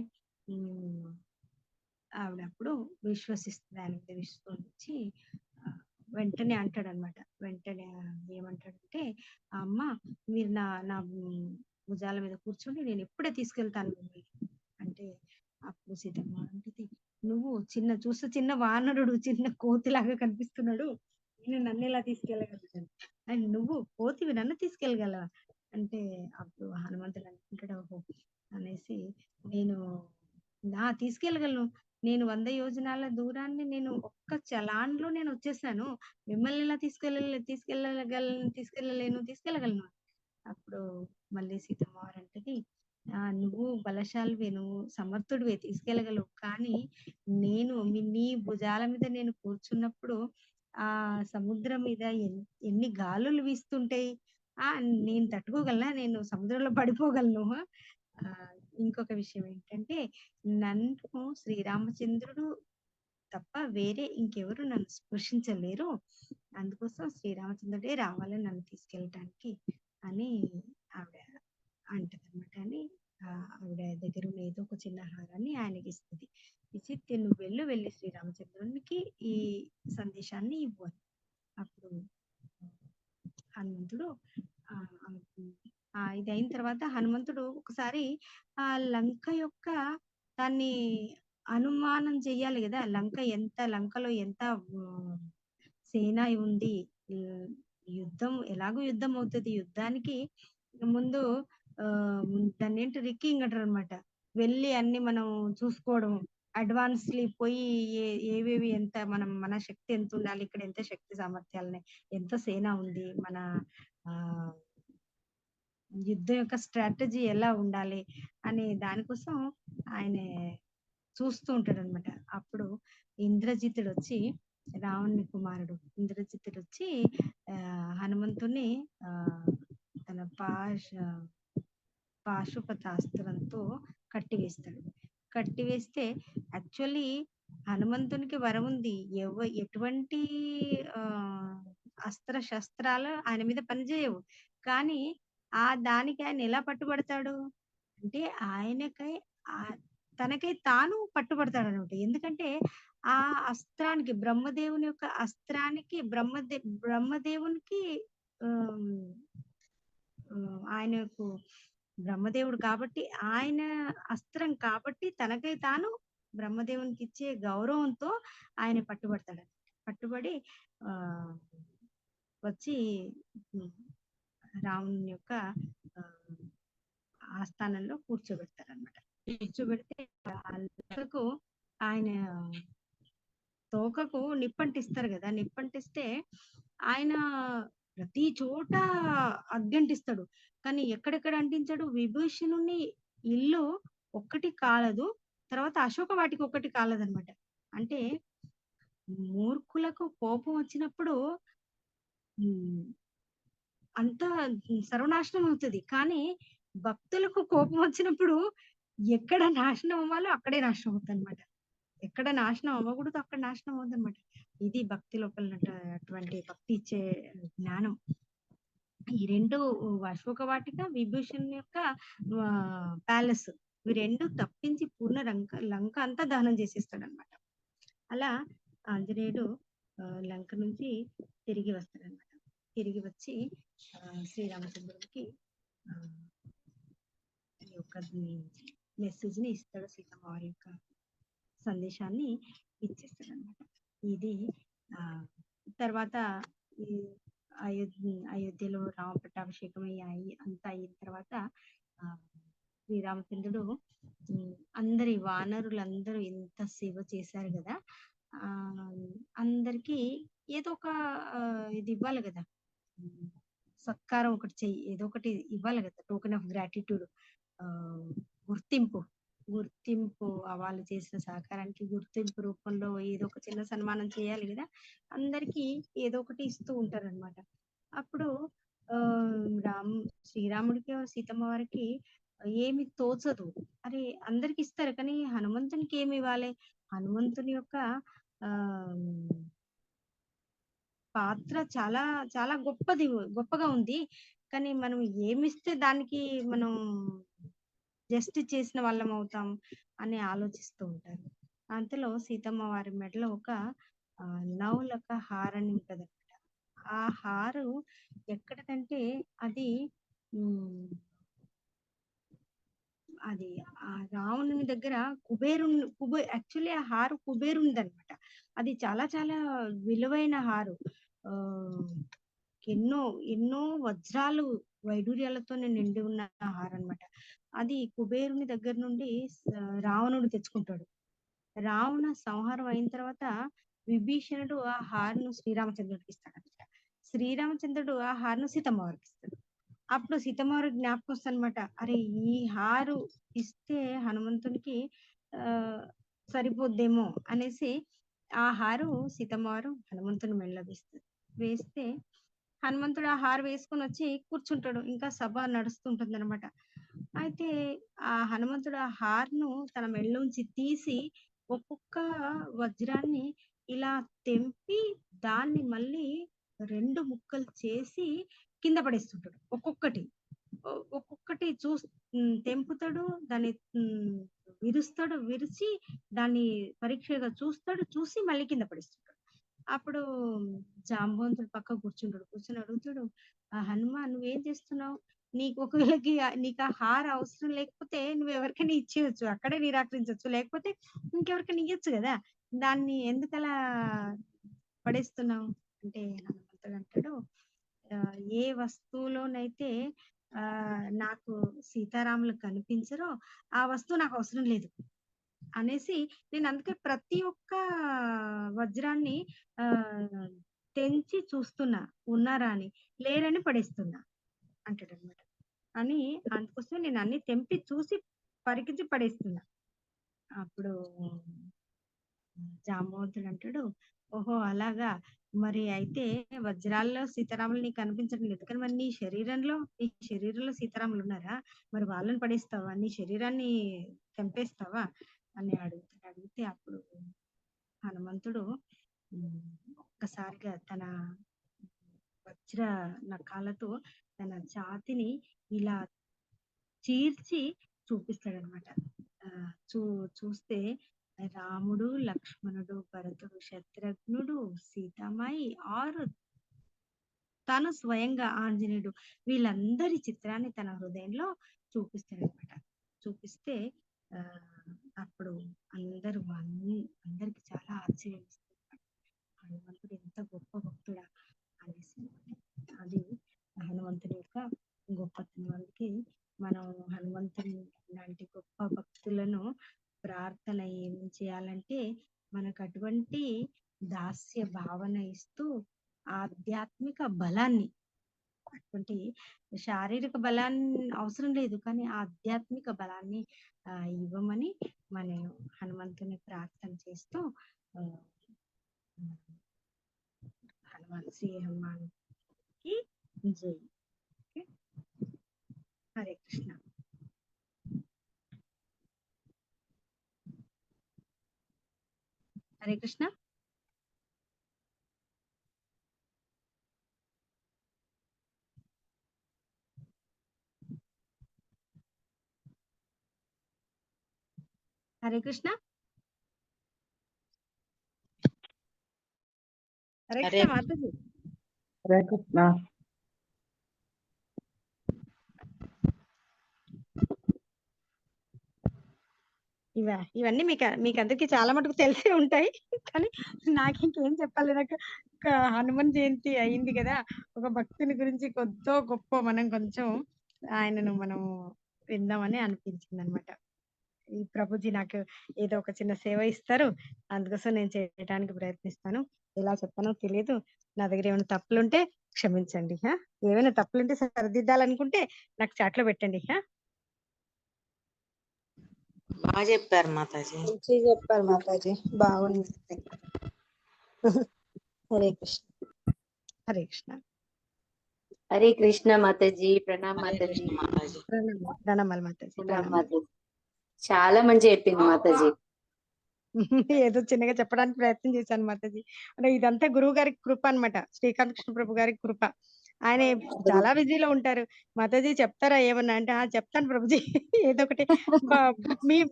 ఆవిడ అప్పుడు విశ్వసిస్తుంది. ఆయన మీద విశ్వసించి వెంటనే అంటాడనమాట. వెంటనే ఏమంటాడంటే అమ్మ మీరు నా నా భుజాల మీద కూర్చోండి నేను ఎప్పుడే తీసుకెళ్తాను మిమ్మల్ని అంటే అప్పుడు సీతమ్మ అంటది నువ్వు చూస్తే చిన్న వానరుడు చిన్న కోతిలాగా కనిపిస్తున్నాడు నేను నన్ను ఎలా తీసుకెళ్ళగలుగుతాను అండ్ నువ్వు కోతివి నన్ను తీసుకెళ్ళగలవా అంటే అప్పుడు హనుమంతుడు అనుకుంటాడు ఓహో అనేసి నేను తీసుకెళ్ళగలను నేను 100 యోజనాల దూరాన్ని నేను ఒక్క చలాన్లో నేను వచ్చేసాను మిమ్మల్ని ఎలా తీసుకెళ్ళగలను అప్పుడు మళ్ళీ సీతమ్మ వారు అంటది నువ్వు బలశాలివే నువ్వు సమర్థుడివే తీసుకెళ్ళగలవు కానీ నేను నీ భుజాల మీద నేను కూర్చున్నప్పుడు ఆ సముద్రం మీద ఎన్ని గాలులు వీస్తుంటాయి నేను తట్టుకోగలనా నేను సముద్రంలో పడిపోగలను ఇంకొక విషయం ఏంటంటే నన్ను శ్రీరామచంద్రుడు తప్ప వేరే ఇంకెవరు నన్ను స్పృశించలేరు అందుకోసం శ్రీరామచంద్రుడే రావాలని నన్ను తీసుకెళ్ళటానికి అని ఆవిడ అంటదన్నమాట అని ఆవిడ దగ్గర ఉన్న ఏదో ఒక చిన్న హారాన్ని ఆయనకి ఇస్తుంది ఇచ్చి నువ్వు వెళ్ళి శ్రీరామచంద్రునికి ఈ సందేశాన్ని ఇవ్వు అని అప్పుడు హనుమంతుడు ఇది అయిన తర్వాత హనుమంతుడు ఒకసారి ఆ లంక యొక్క దాన్ని అనుమానం చెయ్యాలి కదా లంకలో ఎంత సేన ఉంది ఎలాగో యుద్ధం అవుతుంది యుద్ధానికి ముందు దాన్ని ఏంటి రిక్కింగ్ అంటారు అనమాట వెళ్ళి అన్ని మనం చూసుకోవడం అడ్వాన్స్లీ పోయి ఏవేవి ఎంత మన శక్తి ఎంత ఉండాలి ఇక్కడ ఎంత శక్తి సామర్థ్యాలని ఎంత సేన ఉంది మన యుద్ధం యొక్క స్ట్రాటజీ ఎలా ఉండాలి అనే దానికోసం ఆయన చూస్తూ ఉంటాడు అనమాట అప్పుడు ఇంద్రజిత్తుడు వచ్చి రావణుని కుమారుడు ఇంద్రజిత్తుడు వచ్చి హనుమంతుని తన పాశుపతాస్త్రంతో కట్టివేస్తే యాక్చువల్లీ హనుమంతునికి వరం ఉంది ఎటువంటి అస్త్ర శస్త్రాలు ఆయన మీద పనిచేయవు కానీ దానికి ఆయన ఎలా పట్టుబడతాడు అంటే తనకై తాను పట్టుబడతాడు అనమాట ఎందుకంటే ఆ అస్త్రానికి బ్రహ్మదేవుని యొక్క అస్త్రానికి బ్రహ్మదేవునికి ఆయనకు బ్రహ్మదేవుడు కాబట్టి ఆయన అస్త్రం కాబట్టి తనకై తాను బ్రహ్మదేవునికి ఇచ్చే గౌరవంతో ఆయన పట్టుబడి వచ్చి రాముని యొక్క ఆస్థానంలో కూర్చోబెడతారనమాట కూర్చోబెడితే ఆయన తోకకు నిప్పంటిస్తారు కదా నిప్పంటిస్తే ఆయన ప్రతి చోట అగ్గంటిస్తాడు కానీ ఎక్కడెక్కడ అంటించాడు విభీషణుని ఇల్లు ఒక్కటి కాలదు తర్వాత అశోక వాటికి ఒక్కటి కాలదనమాట అంటే మూర్ఖులకు కోపం వచ్చినప్పుడు అంతా సర్వనాశనం అవుతుంది కానీ భక్తులకు కోపం వచ్చినప్పుడు ఎక్కడ నాశనం అవ్వాలో అక్కడే నాశనం అవుతుంది అనమాట ఎక్కడ నాశనం అవ్వకూడదు అక్కడ నాశనం అవుతుంది అనమాట. ఇది భక్తి లోపల అటువంటి భక్తి ఇచ్చే జ్ఞానం. ఈ రెండు అశోక వాటిక, విభూషణ్ యొక్క ప్యాలెస్, ఇవి రెండు తప్పించి పూర్ణ లంక అంతా దహనం చేసేస్తాడనమాట. అలా ఆంజనేయుడు లంక నుంచి తిరిగి వస్తాడనమాట. తిరిగి వచ్చి శ్రీరామచంద్రుడికి ఈ యొక్క మెసేజ్ ని ఇస్తాడు, సీతమ్మ వారి యొక్క సందేశాన్ని ఇచ్చేస్తాడు అనమాట. ఇది తర్వాత ఈ అయోధ్యలో రామ పట్టాభిషేకం అయ్యి అంతా అయిన తర్వాత శ్రీరామచంద్రుడు అందరి వానరులందరూ ఎంత సేవ చేశారు కదా, అందరికి ఏదో ఒక ఇది ఇవ్వాలి కదా, సత్కారం ఒకటి చెయ్యి, ఏదో ఒకటి ఇవ్వాలి కదా, టోకెన్ ఆఫ్ గ్రాటిట్యూడ్, గుర్తింపు వాళ్ళు చేసిన సహకారానికి గుర్తింపు రూపంలో ఏదో ఒక చిన్న సన్మానం చేయాలి కదా, అందరికి ఏదో ఒకటి ఇస్తూ ఉంటారన్నమాట. అప్పుడు శ్రీరాముడికి సీతమ్మ వారికి ఏమి తోచదు. అరే అందరికి ఇస్తారు కానీ హనుమంతునికి ఏమి ఇవ్వాలి, హనుమంతుని యొక్క పాత్ర చాలా చాలా గొప్పగా ఉంది, కానీ మనం ఏమిస్తే దానికి మనం జస్ట్ చేసిన వాళ్ళం అవుతాం అని ఆలోచిస్తూ ఉంటారు. అంతలో సీతమ్మ వారి మెడలో ఒక నవలక హారని ఉంటది అనమాట. ఆ హారు ఎక్కడకంటే అది అది ఆ రావణుని దగ్గర యాక్చువల్లీ ఆ హారు కుబేరుంది అనమాట. అది చాలా చాలా విలువైన హారు, ఎన్నో ఎన్నో వజ్రాలు వైడూర్యాలతో నిండి ఉన్న హారం అనమాట. అది కుబేరుని దగ్గర నుండి రావణుడు తెచ్చుకుంటాడు. రావణ సంహారం అయిన తర్వాత విభీషణుడు ఆ హారును శ్రీరామచంద్రుడికి ఇస్తాడనమాట. శ్రీరామచంద్రుడు ఆ హారును సీతమ్మ వారికి ఇస్తాడు. అప్పుడు సీతమ్మ వారికి జ్ఞాపకం వస్తుంది అనమాట, అరే ఈ హారు ఇస్తే హనుమంతునికి సరిపోద్దేమో అనేసి ఆ హారు సీతమ్మ వారు హనుమంతుని మెడలో వేస్తే హనుమంతుడు ఆ హారు వేసుకొని వచ్చి కూర్చుంటాడు. ఇంకా సభ నడుస్తుంటుంది అనమాట. అయితే ఆ హనుమంతుడు ఆ హార్ను తన మెడలోంచి తీసి ఒక్కొక్క వజ్రాన్ని ఇలా తెంపి దాన్ని మళ్ళీ 2 ముక్కలు చేసి కింద పడేస్తుంటాడు. ఒక్కొక్కటి తెంపుతాడు, దాన్ని విరుస్తాడు, విరిచి దాన్ని పరీక్షగా చూసి మళ్ళీ కింద పడేస్తుంటాడు. అప్పుడు జాంబవంతుడు పక్క కూర్చుని అడుగుతాడు, హనుమాన్ నువ్వేం చేస్తున్నావు, నీకు ఆ హార అవసరం లేకపోతే నువ్వు ఎవరికైనా ఇచ్చేయచ్చు, అక్కడే నిరాకరించవచ్చు, లేకపోతే ఇంకెవరికైనా ఇయ్యొచ్చు కదా, దాన్ని ఎందుకలా పడేస్తున్నావు అంటే హనుమంతుడు అంటాడు, ఏ వస్తువులోనైతే నాకు సీతారాములు కనిపించరో ఆ వస్తువు నాకు అవసరం లేదు అనేసి నేను అందుకే ప్రతి ఒక్క వజ్రాన్ని తెంచి చూస్తున్నా, ఉన్నారా అని, లేరని పడేస్తున్నా అంటాడు అనమాట. అని అందుకోసం నేను అన్ని తెంపి చూసి పరికించి పడేస్తున్నా. అప్పుడు జాంబవంతుడు అంటాడు, ఓహో అలాగా, మరి అయితే వజ్రాల్లో సీతారాములు నీకు కనిపించడం లేదు, కానీ మరి నీ శరీరంలో సీతారాములు ఉన్నారా, మరి వాళ్ళని పడేస్తావా, నీ శరీరాన్ని తెంపేస్తావా అని అడిగితే అప్పుడు హనుమంతుడు ఒక్కసారిగా తన వజ్ర నఖాలతో తన ఛాతిని ఇలా చీల్చి చూపిస్తాడనమాట. చూస్తే రాముడు, లక్ష్మణుడు, భరతుడు, శత్రుఘ్నుడు, సీతామాయి ఆరు తను స్వయంగా ఆంజనేయుడు వీళ్ళందరి చిత్రాన్ని తన హృదయంలో చూపిస్తాడనమాట. చూపిస్తే అప్పుడు అందరికి చాలా ఆశ్చర్యం ఇస్తుంది, హనుమంతుడు ఎంత గొప్ప భక్తుడా అనేసి. అది హనుమంతుడి యొక్క గొప్పతనం. అందుకే మనం హనుమంతుని లాంటి గొప్ప భక్తులను ప్రార్థన ఏం చేయాలంటే మనకు అటువంటి దాస్య భావన ఇస్తూ ఆధ్యాత్మిక బలాన్ని, అటువంటి శారీరక బలాన్ని అవసరం లేదు కానీ ఆధ్యాత్మిక బలాన్ని ఇవ్వమని మనం హనుమంతుని ప్రార్థన చేస్తూ శ్రీ హనుమాన్ కి జై. హరే కృష్ణ. హరే కృష్ణ. హరే కృష్ణ. హరే హరే కృష్ణ మాతాజీ. హరే కృష్ణ. ఇవన్నీ మీకు అందరికి చాలా మటుకు తెలిసే ఉంటాయి. కానీ నాకు ఇంకేం చెప్పాలి. నాకు హనుమాన్ జయంతి అయింది కదా, ఒక భక్తుని గురించి కొద్దో గొప్ప మనం కొంచెం ఆయనను మనం విందామని అనిపించింది అనమాట. ఈ ప్రభుజీ నాకు ఏదో ఒక చిన్న సేవ ఇస్తారు, అందుకోసం నేను చేయడానికి ప్రయత్నిస్తాను. ఎలా చెప్తానో తెలియదు. నా దగ్గర ఏమైనా తప్పులుంటే క్షమించండి. ఏమైనా తప్పులుంటే సరిదిద్దాలనుకుంటే నాకు చాట్లో పెట్టండి. బాగా చెప్పారు మాతాజీ. మంచిగా చెప్పారు మాతాజీ, బాగుంది. హరే కృష్ణ. హరే కృష్ణ. హరే కృష్ణ మాతాజీ. ప్రణామ్ హరే మాతాజీ. కృష్ణ మాతాజీ. ప్రణామాలు మాతాజీ. ప్రణామ్ మాతాజీ. చాలా మంచి చెప్పింది మాతాజీ. ఏదో చిన్నగా చెప్పడానికి ప్రయత్నం చేశాను మాతాజీ. అంటే ఇదంతా గురువు గారి కృప అన్నమాట, శ్రీకాంత్ కృష్ణ ప్రభు గారి కృప. ఆయన చాలా బిజీలో ఉంటారు. మాతాజీ చెప్తారా ఏమన్నా అంటే, చెప్తాను ప్రభుజీ. ఏదో ఒకటి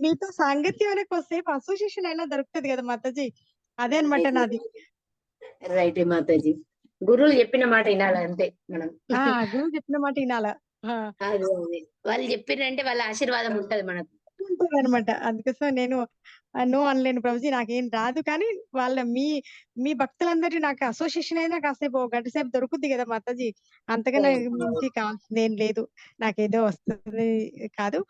మీతో సాంగత్యం అనే కొద్దిసేపు అసోసియేషన్ అయినా దొరుకుతుంది కదా మాతాజీ, అదే అనమాట నాది. రైట్ మాతాజీ. గురువులు చెప్పిన మాట వినాలి అంతే మనం. గురువు చెప్పిన మాట వినాలా. అదే వాళ్ళు చెప్పినంటే వాళ్ళ ఆశీర్వాదం ఉంటది మనకు. ఉంటుంది అనమాట. అందుకోసం నేను నో అనలేను ప్రభుజీ, నాకేం రాదు. కానీ వాళ్ళ మీ భక్తులందరి నాకు అసోసియేషన్ అయినా కాసేపు ఒక గంట సేపు దొరుకుద్ది కదా మాతాజీ. అంతకన్నా మించి కావాల్సింది ఏం లేదు. నాకేదో వస్తుంది కాదు,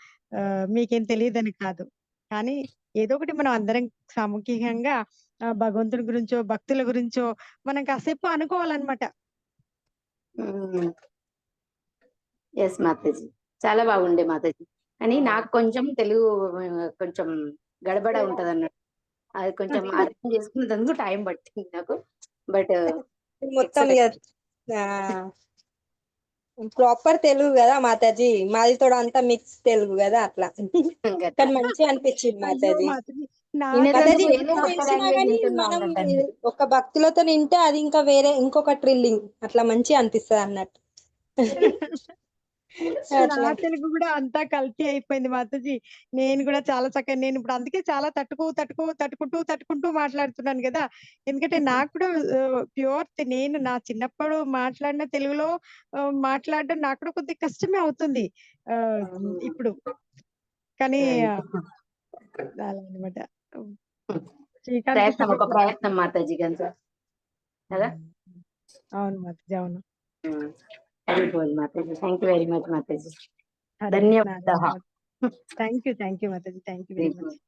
మీకేం తెలియదని కాదు. కానీ ఏదో ఒకటి మనం అందరం సామూహికంగా భగవంతుడి గురించో భక్తుల గురించో మనం కాసేపు అనుకోవాలన్నమాట. ఎస్ మాతాజీ, చాలా బాగుండే మాతాజీ. కానీ నాకు కొంచెం తెలుగు కొంచెం గడబడ ఉంటది అన్నట్టు. అది కొంచెం అర్థం చేసుకునేందుకు టైం పట్టింది నాకు. బట్ మొత్తం ప్రాపర్ తెలుగు కదా మాతాజీ, మాది తోడు అంతా మిక్స్ తెలుగు కదా, అట్లా. కానీ మంచిగా అనిపించింది మాతాజీ. మాతాజీ తెలిసినా కానీ మనం ఒక భక్తులతో వింటే అది ఇంకా వేరే ఇంకొక థ్రిల్లింగ్, అట్లా మంచిగా అనిపిస్తుంది అన్నట్టు. నా తెలుగు కూడా అంతా కల్తీ అయిపోయింది మాతాజీ. నేను కూడా చాలా చక్కగా, నేను ఇప్పుడు అందుకే చాలా తట్టుకుంటూ మాట్లాడుతున్నాను కదా. ఎందుకంటే నాకు కూడా ప్యూర్, నేను నా చిన్నప్పుడు మాట్లాడిన తెలుగులో మాట్లాడడం నాకు కూడా కొద్దిగా కష్టమే అవుతుంది ఇప్పుడు. కానీ అలా అనమాట. ఒక ప్రయత్నం మాతాజీ కదా. అవును మాతాజీ, అవును. మాతాజీ, థ్యాంక్ యూ వెరీ మచ్ మాతాజీ. ధన్యవాదాలు. థ్యాంక్ యూ మాతాజీ, thank you very much.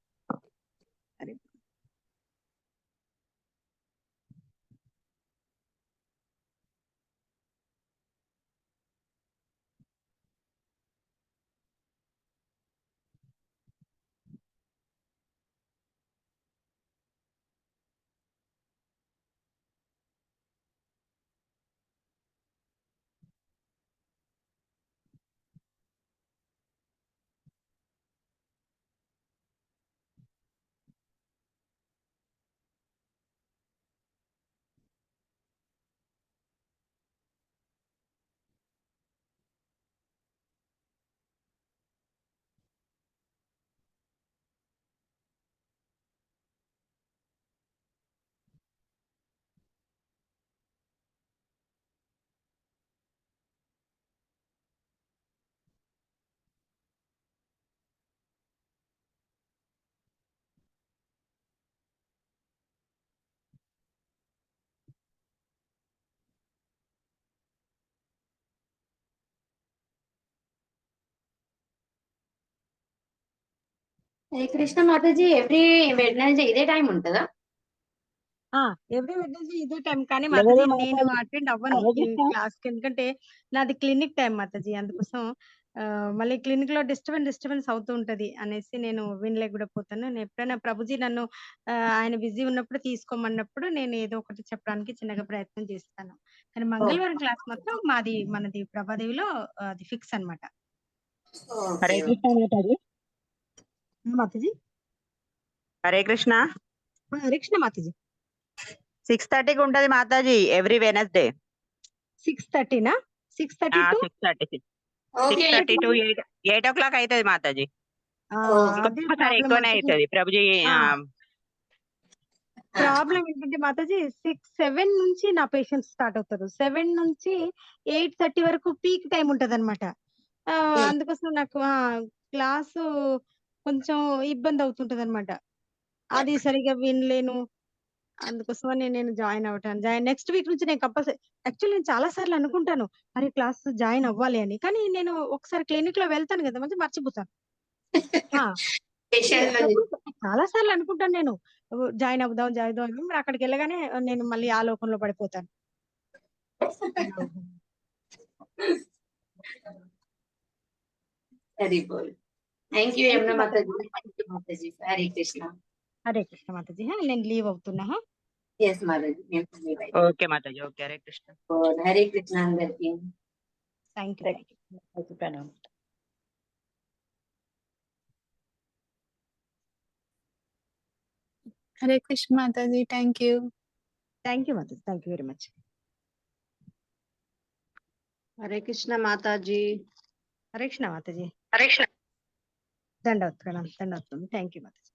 Hare Krishna మాతాజీ, ఎవ్రీ వెడ్నెస్డే ఇదే టైం ఉంటుందా? ఎవ్రీ వెడ్నెస్డే ఇదే టైం. కానీ మాతాజీ నేను అటెండ్ అవ్వను ఈ క్లాస్ కి, ఎందుకంటే నాది క్లినిక్ టైం మాతాజీ. అందుకోసం మళ్ళీ క్లినిక్ లో డిస్టర్బెన్స్ అవుతూ ఉంటది అనేసి నేను వినలేకపోతాను. నేను ఎప్పుడైనా ప్రభుజీ నన్ను ఆయన బిజీ ఉన్నప్పుడు తీసుకోమన్నప్పుడు నేను ఏదో ఒకటి చెప్పడానికి చిన్నగా ప్రయత్నం చేస్తాను. కానీ మంగళవారం క్లాస్ మాత్రం మనది ప్రభాదేవిలో అది ఫిక్స్ అన్నమాట. హరే కృష్ణ మాతాజీ. మాతాజీ హరే కృష్ణ. హరే కృష్ణ మాతాజీ. 6:30కి ఉంటది మాతాజీ ఎవ్రీ వెనస్డే. 6:30నా? 6:30 to 6:30 టు 8 o'clock అవుతుంది మాతాజీ. అదే ఇంకొకసారి ప్రాబ్లం ఎక్కువనే మాతాజీ. అవుతుంది ప్రభుజీ. ప్రాబ్లం ఏంటంటే మాతాజీ 7 నుంచి నా పేషెంట్స్ స్టార్ట్ అవుతారు. 7 నుంచి 8:30 వరకు పీక్ టైం ఉంటదన్నమాట. అందుకోసం నాకు క్లాసు కొంచెం ఇబ్బంది అవుతుంటదన్నమాట. అది సరిగ్గా వినలేను. అందుకోసమని నేను నెక్స్ట్ వీక్ నుంచి నేను కంపల్సరీ యాక్చువల్లీ నేను చాలా సార్లు అనుకుంటాను. అరే క్లాస్ జాయిన్ అవ్వాలి అని. కానీ నేను ఒకసారి క్లినిక్‌లో వెళ్తాను కదా! మర్చిపోతాను. ఆ! చాలా సార్లు అనుకుంటాను నేను. జాయిన్ అవుదాం మరి అక్కడికెళ్ళగానే నేను మళ్ళీ ఆ లోకంలో పడిపోతాను. Very good. Thank you Yamuna మాతాజీ. మాతాజీ హరే కృష్ణ. హరే కృష్ణ మాతాజీ. నేను లీవ్ అవుతున్నా. ఎస్ మాతాజీ. ఓకే మాతాజీ. ఓకే హరే కృష్ణ. హరే కృష్ణ అందరికి. Thank you. హరే కృష్ణ మాతాజీ. Thank you. థ్యాంక్ యూ మాతాజీ. Thank you very much. Hare Krishna మాతాజీ. హరే కృష్ణ మాతాజీ. హరే కృష్ణ. దండవత్ ప్రణామం. Thank you Mataji.